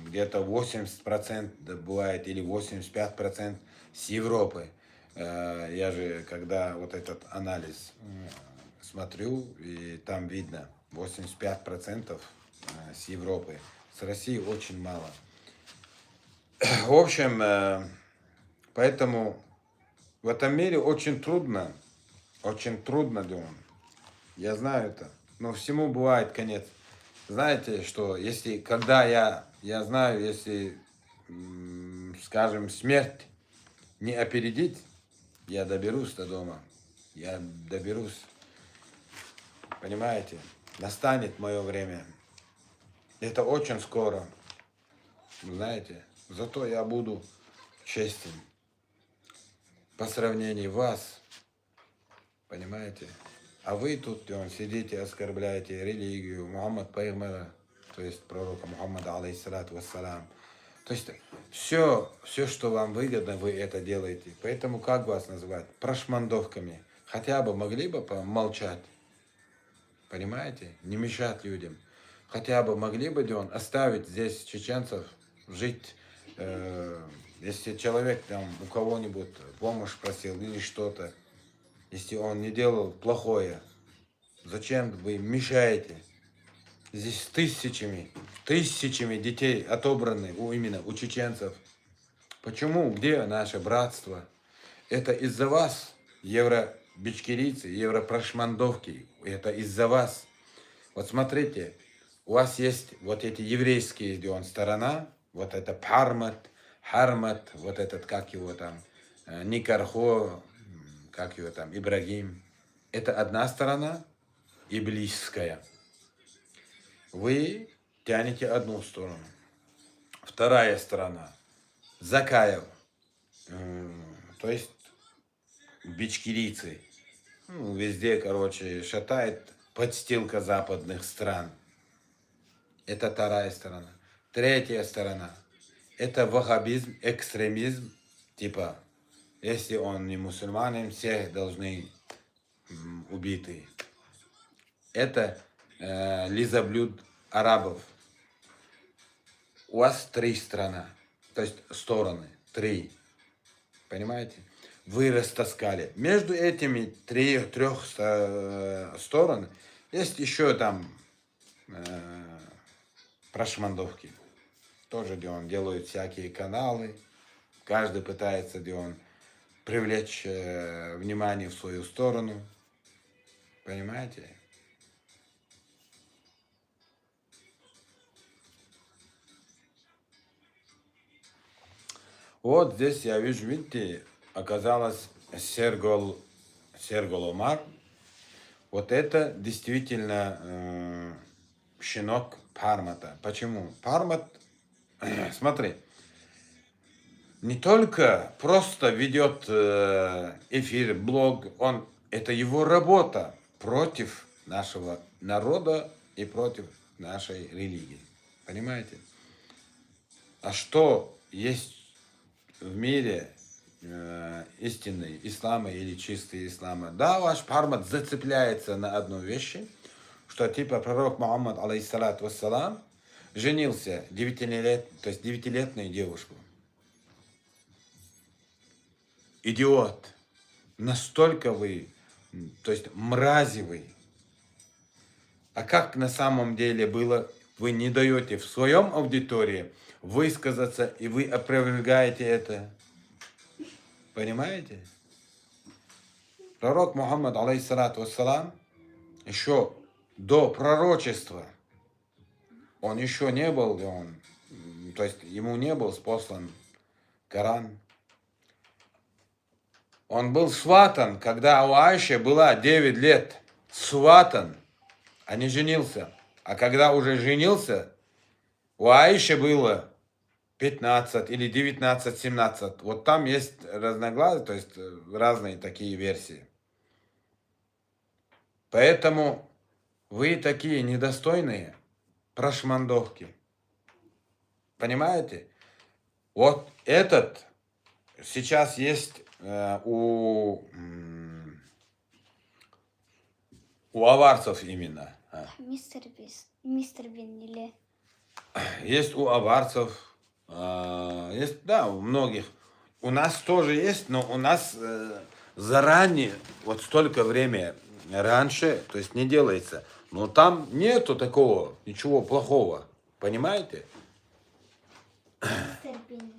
где-то 80% бывает или 85% с Европы. Я же, когда вот этот анализ смотрю, и там видно 85% с Европы. С России очень мало. В общем, поэтому в этом мире очень трудно, Дион. Я знаю это, но всему бывает конец. Знаете, что если, когда я знаю, если, скажем, смерть не опередить, я доберусь до дома. Я доберусь. Понимаете? Настанет мое время. Это очень скоро. Знаете? Зато я буду честен. По сравнению вас. Понимаете? А вы тут сидите, оскорбляете религию Мухаммад Пайгамбара, то есть пророка Мухаммада, алейхиссалату вассалам. То есть все, что вам выгодно, вы это делаете. Поэтому как вас называть? Прошмандовками. Хотя бы могли бы помолчать. Понимаете? Не мешать людям. Хотя бы могли бы, оставить здесь чеченцев жить. Если человек там у кого-нибудь помощь просил или что-то, если он не делал плохое, зачем вы мешаете? Здесь тысячами детей отобраны именно у чеченцев. Почему? Где наше братство? Это из-за вас, евробичкирийцы, европрошмандовки. Это из-за вас. Вот смотрите, у вас есть вот эти еврейские сторона, вот это Хармат, вот этот, как его там, Никархо, как его там, Ибрагим. Это одна сторона, иблисская. Вы тянете одну сторону. Вторая сторона, Закаев, то есть бичкирийцы. Везде, короче, шатает подстилка западных стран. Это вторая сторона. Третья сторона, это ваххабизм, экстремизм, типа, если он не мусульманин, все должны убиты. Это лизоблюд арабов. У вас 3 страны, то есть стороны, 3. Понимаете? вы растаскали. Между этими трех сторон есть еще там прошмандовки. Тоже, где он делает всякие каналы. Каждый пытается, где он привлечь внимание в свою сторону. Понимаете? Вот здесь я вижу, видите, оказалось Серголомар. Вот это действительно щенок Пармата. Почему? Пармат, смотри, не только просто ведет эфир, блог, это его работа против нашего народа и против нашей религии. Понимаете? А что есть в мире истинный ислама или чистый ислама? Да, ваш Пармат зацепляется на одну вещь, что типа пророк Мухаммад, алейхиссалату вассалам, женился 9-летнюю девушку. Идиот. Настолько вы, то есть мрази вы. А как на самом деле было, вы не даете в своем аудитории высказаться, и вы опровергаете это. Понимаете? Пророк Мухаммад, алейхиссалату вассалам, еще до пророчества, он еще не был, то есть ему не был спослан Коран. Он был сватан, когда у Айши была 9 лет. Сватан, а не женился. А когда уже женился, у Аиши было 15 или 19-17. Вот там есть разногласия, то есть разные такие версии. Поэтому вы такие недостойные прошмандовки. Понимаете? Вот этот сейчас есть у аварцев именно. Мистер Бин или... Есть у аварцев, есть, да, у многих. У нас тоже есть, но у нас заранее, вот столько времени раньше, то есть не делается. Но там нету такого, ничего плохого. Понимаете? Мистер Бин.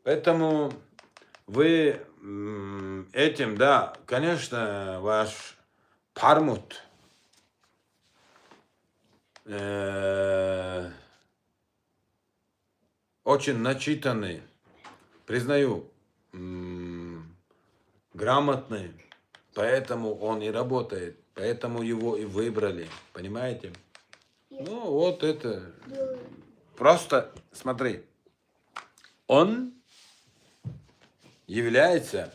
Поэтому вы этим, да, конечно, ваш Пармут очень начитанный, признаю, грамотный, поэтому он и работает, поэтому его и выбрали, понимаете? Ну, вот это, просто, смотри, он является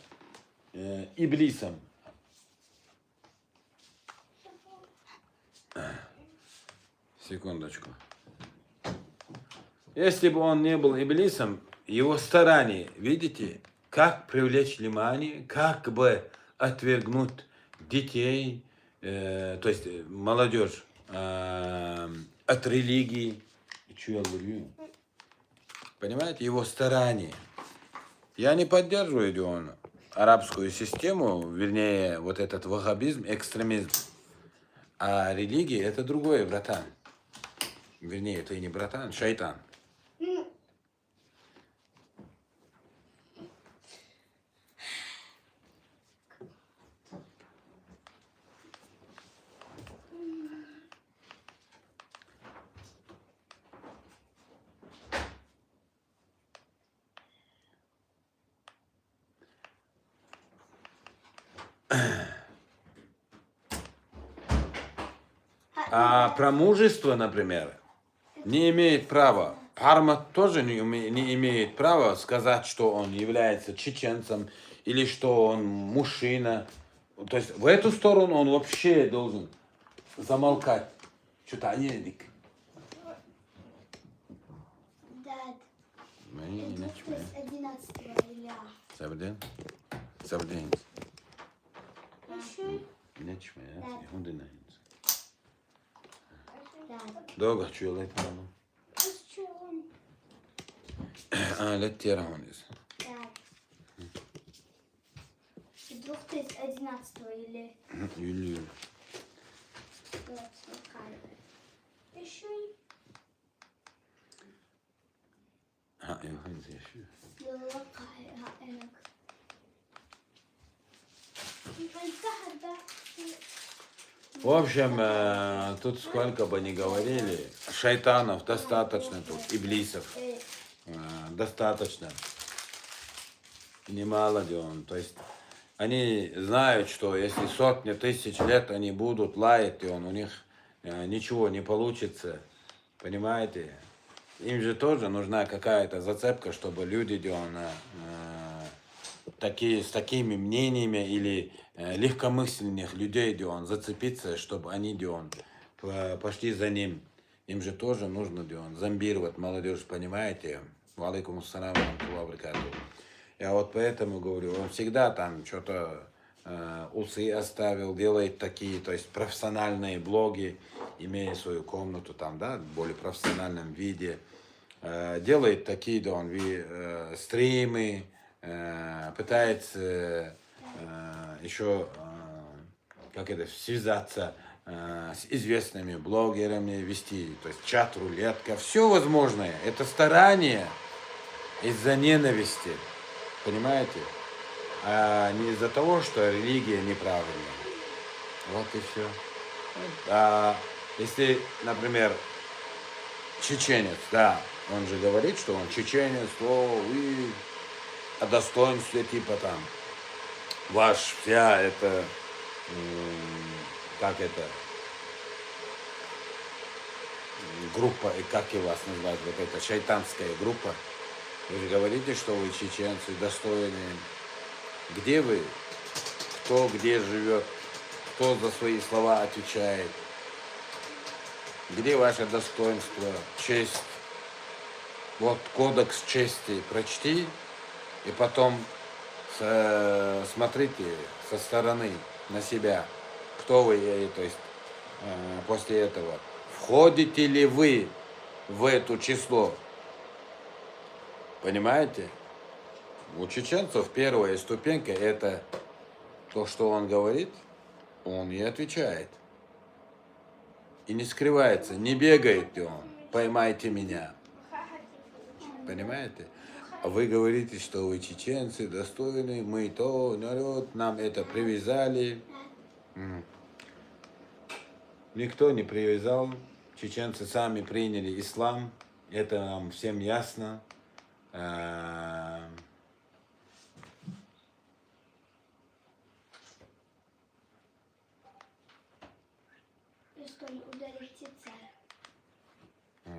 иблисом. Секундочку. Если бы он не был иблисом, его старания, видите, как привлечь внимание, как бы отвергнуть детей, то есть молодежь от религии. Что я говорю? Понимаете, его старания. Я не поддерживаю арабскую систему, вернее, вот этот ваххабизм, экстремизм. А религия это другое, братан. Вернее, это и не братан, шайтан. А про мужество, например, не имеет права. Пармат тоже не имеет права сказать, что он является чеченцем или что он мужчина. То есть в эту сторону он вообще должен замолкать. Что-то анелик. Дад, Мы не 2 начинаем. плюс 11 иля. Сабден. Sardines. Schön. Nicht mehr, ja? Die Hunde nehmen. Dad. Долго хочу лет, мама. Schön. Лет тирауnis. Dad. Вдруг ты 11 или Юлию. 12 Schön. Evhans yaşıyor. В общем, тут сколько бы ни говорили, шайтанов достаточно тут, иблисов достаточно. Немало дел. То есть они знают, что если сотни тысяч лет они будут лаять, и у них ничего не получится. Понимаете? Им же тоже нужна какая-то зацепка, чтобы люди такие, с такими мнениями или легкомысленных людей зацепиться, чтобы они пошли за ним. Им же тоже нужно зомбировать молодежь, понимаете? Валейкум ассалам ва баракатух. Я вот поэтому говорю, он всегда там что-то усы оставил, делает такие, то есть профессиональные блоги, имея свою комнату там, да, в более профессиональном виде. Делает такие, да, он стримы, пытается еще, как это, связаться с известными блогерами, вести, то есть чат-рулетка, все возможное. Это старание из-за ненависти, понимаете? А не из-за того, что религия неправильная. Вот и все. А если, например, чеченец, да, он же говорит, что он чеченец, и о достоинстве типа там, ваш вся это, как это, группа, и как и вас назвать, вот эта шайтанская группа, вы же говорите, что вы чеченцы достойные. Где вы? Кто где живет? Кто за свои слова отвечает? Где ваше достоинство, честь? Вот кодекс чести прочти, и потом смотрите со стороны на себя, кто вы, то есть после этого. Входите ли вы в это число? Понимаете? У чеченцев первая ступенька — это то, что он говорит, он и отвечает. И не скрывается, не бегает он. Поймайте меня. Понимаете? А вы говорите, что вы чеченцы, достойны, мы то, народ, нам это привязали. Никто не привязал. Чеченцы сами приняли ислам. Это нам всем ясно.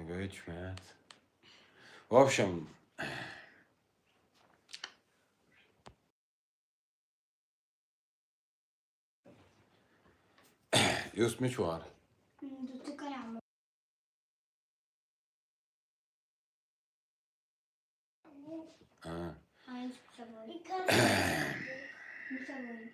Говорит, смеяться. В общем, Just mecsuar. Tutti cariamo. Hai sapore. Mi sapore.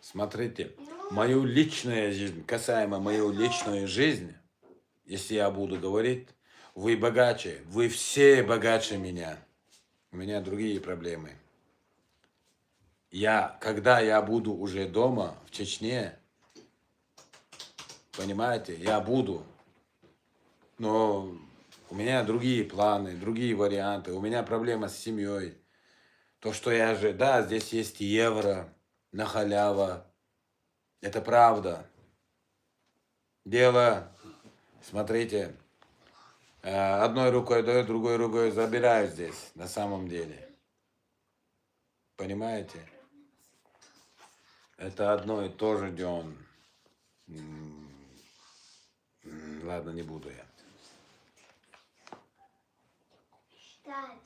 Смотрите, мою личную жизнь, касаемо мою личную жизнь, если я буду говорить, вы богаче, вы все богаче меня. У меня другие проблемы. Когда я буду уже дома, в Чечне, понимаете, я буду, но у меня другие планы, другие варианты, у меня проблема с семьей. То, что я же, да, здесь есть евро, на халява, это правда. Дело, смотрите, одной рукой даю, другой рукой забираю здесь, на самом деле. Понимаете? Это одно и то же, где он... Ладно, не буду я. Dad,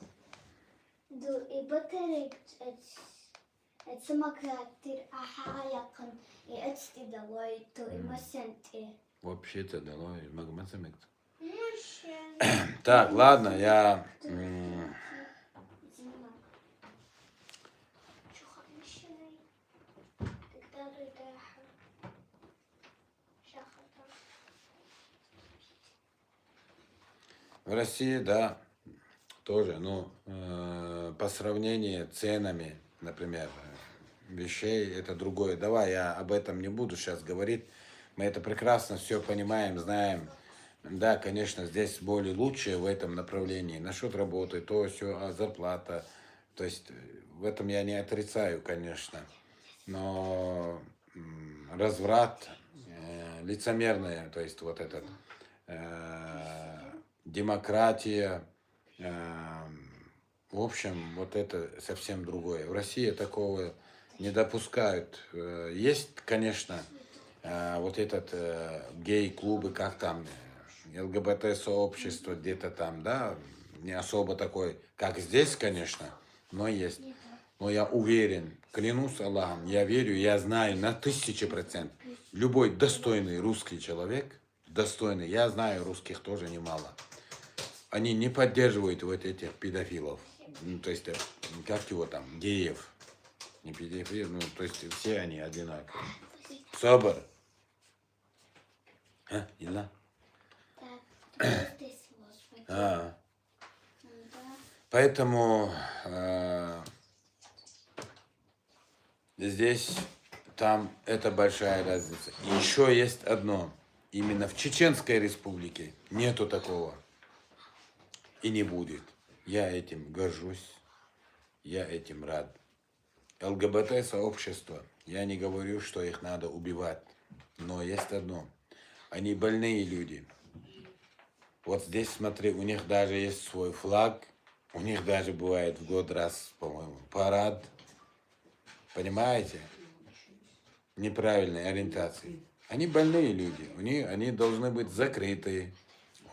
du überträgst Etsemakattir ahayakın. Etsti de loytu imosenti. Вообще-то дало из магмацемекта. Мышен. Так, ладно, я... Зима. Чуханшиной. Тогда рыдаха. Шахата. В России, да, тоже, ну, по сравнению ценами, например, вещей, это другое. Давай, я об этом не буду сейчас говорить. Мы это прекрасно все понимаем, знаем. Да, конечно, здесь более лучше в этом направлении. Насчет работы, то все, зарплата. То есть в этом я не отрицаю, конечно. Но разврат, лицемерное, то есть вот этот, демократия, в общем, вот это совсем другое. В России такого не допускают. Есть, конечно, вот этот гей-клубы, как там, ЛГБТ-сообщество где-то там, да, не особо такой, как здесь, конечно, но есть. Но я уверен, клянусь Аллахом, я верю, я знаю на 1000%. Любой достойный русский человек, достойный, я знаю русских тоже немало, они не поддерживают вот этих педофилов. Ну, то есть, как его там, геев. Не педофилов, ну, то есть все они одинаковые. Собор. А, Ила? Так, здесь вот. А, Да. поэтому здесь, там это большая разница. И еще есть одно. Именно в Чеченской республике нету такого. И не будет. Я этим горжусь. Я этим рад. ЛГБТ-сообщество. Я не говорю, что их надо убивать. Но есть одно. Они больные люди. Вот здесь, смотри, у них даже есть свой флаг. У них даже бывает в год раз, по-моему, парад. Понимаете? Неправильной ориентации. Они больные люди. Они должны быть закрыты.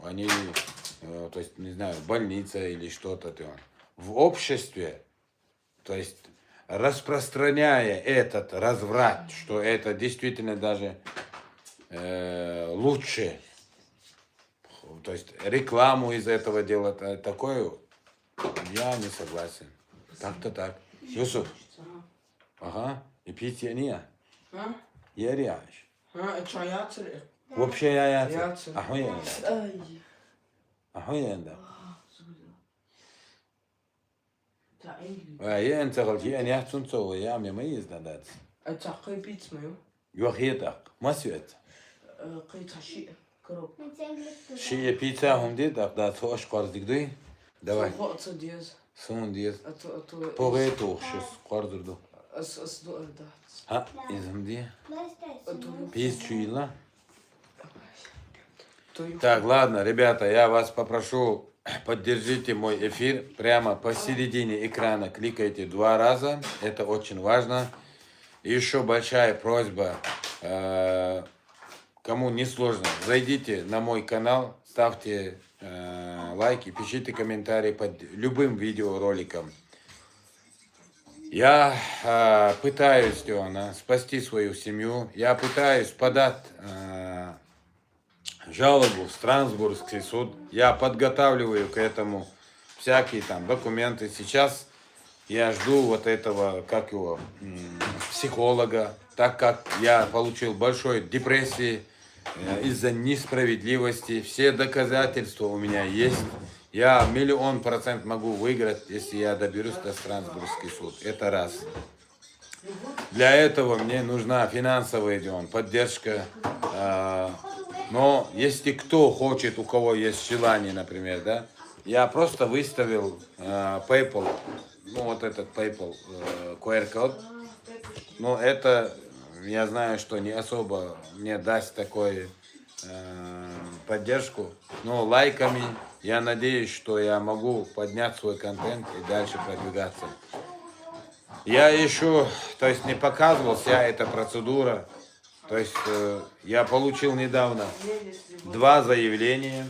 Они, то есть, не знаю, больница или что-то. В обществе, то есть, распространяя этот разврат, что это действительно даже лучше, то есть рекламу из этого делать такое, я не согласен. Так-то так. Юсуф, ага, и пить я не. Ha? Я ряж. Ha, çay yatır. Вообще я Yatır. Ахуенно. Ay. Ахуенно. Ta iyi. Я انت قلت يعني يحسن سوى يا عم يميز دادات. Çakı bitmiyor. يوخيتك ما سويت. Kıyı taşı. Kırıp. شيء بيتزا هم دي دات هوش قارز دي. Давай. Atı diyoruz. Сон диез. Atı. Погето шес قارز. As doğru da. Ha, изм ди. Пиз чуила. Так, ладно, ребята, я вас попрошу, поддержите мой эфир прямо посередине экрана. Кликайте 2 раза, это очень важно. И еще большая просьба, кому не сложно, зайдите на мой канал, ставьте лайки, пишите комментарии под любым видеороликом. Я пытаюсь, спасти свою семью, я пытаюсь подать жалобу в Страсбургский суд. Я подготавливаю к этому всякие там документы. Сейчас я жду вот этого, как его, психолога, так как я получил большой депрессии из-за несправедливости. Все доказательства у меня есть. Я 1000000% могу выиграть, если я доберусь до Страсбургский суд. Это раз. Для этого мне нужна финансовая поддержка. Но если кто хочет, у кого есть желание, например, да, я просто выставил PayPal, ну вот этот PayPal QR-код. Но это, я знаю, что не особо мне даст такой поддержку. Но лайками я надеюсь, что я могу поднять свой контент и дальше продвигаться. Я еще, то есть не показывал вся эта процедура. То есть я получил недавно 2 заявления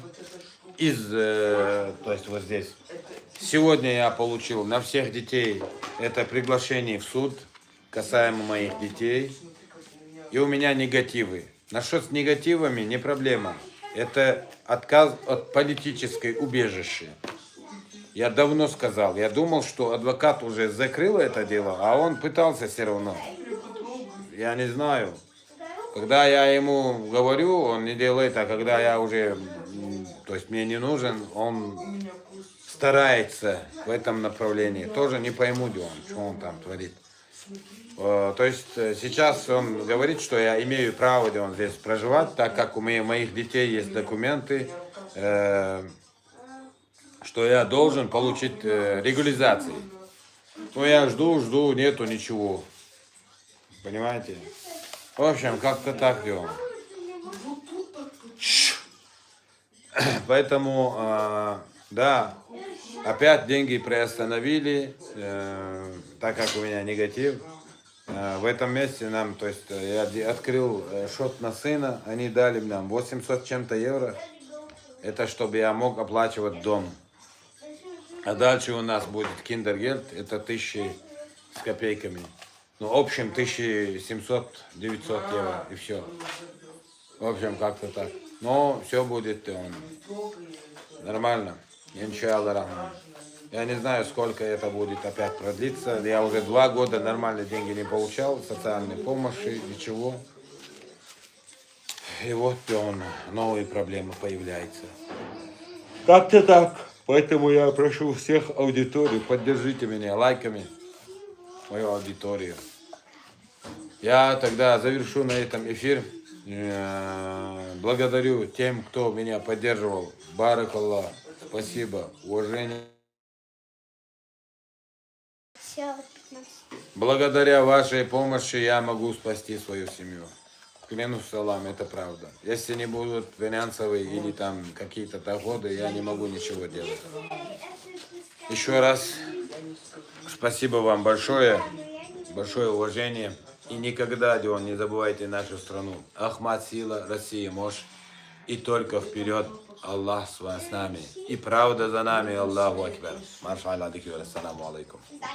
из, то есть вот здесь. Сегодня я получил на всех детей это приглашение в суд. касаемо моих детей. И у меня негативы. Насчет с негативами не проблема. Это отказ от политической убежища. Я давно сказал, я думал, что адвокат уже закрыл это дело, а он пытался все равно. Я не знаю. Когда я ему говорю, он не делает, а когда я уже, то есть мне не нужен, он старается в этом направлении. Тоже не пойму, что он там творит. То есть сейчас он говорит, что я имею право здесь проживать, так как у моих детей есть документы, что я должен получить регуляризацию. Но я жду, нету ничего. Понимаете? В общем, как-то так делаем. Поэтому, да, опять деньги приостановили, так как у меня негатив. В этом месте нам, то есть я открыл счет на сына, они дали нам 800 чем-то евро. Это чтобы я мог оплачивать дом. А дальше у нас будет киндергельд, это 1000 с копейками. Ну, в общем, 1700-900 евро и все. В общем, как-то так. Но все будет нормально. Иншаллах рахман. Я не знаю, сколько это будет опять продлиться. Я уже 2 года нормально деньги не получал, социальной помощи, ничего. И вот новые проблемы появляются. Как-то так. Поэтому я прошу всех аудиторию, поддержите меня лайками, мою аудиторию. Я тогда завершу на этом эфир. Благодарю тем, кто меня поддерживал. Барак Аллах. Спасибо. Уважение. Все, 15. Благодаря вашей помощи я могу спасти свою семью. Клянусь Аллахом, это правда. Если не будут финансовые или там какие-то доходы, я не могу ничего делать. Еще раз спасибо вам большое. Большое уважение. И никогда, не забывайте нашу страну. Ахмад сила, Россия мощь. И только вперед. Аллах с нами. И правда за нами. Аллаху Акбар. Маршалла, ассаламу алейкум. Да.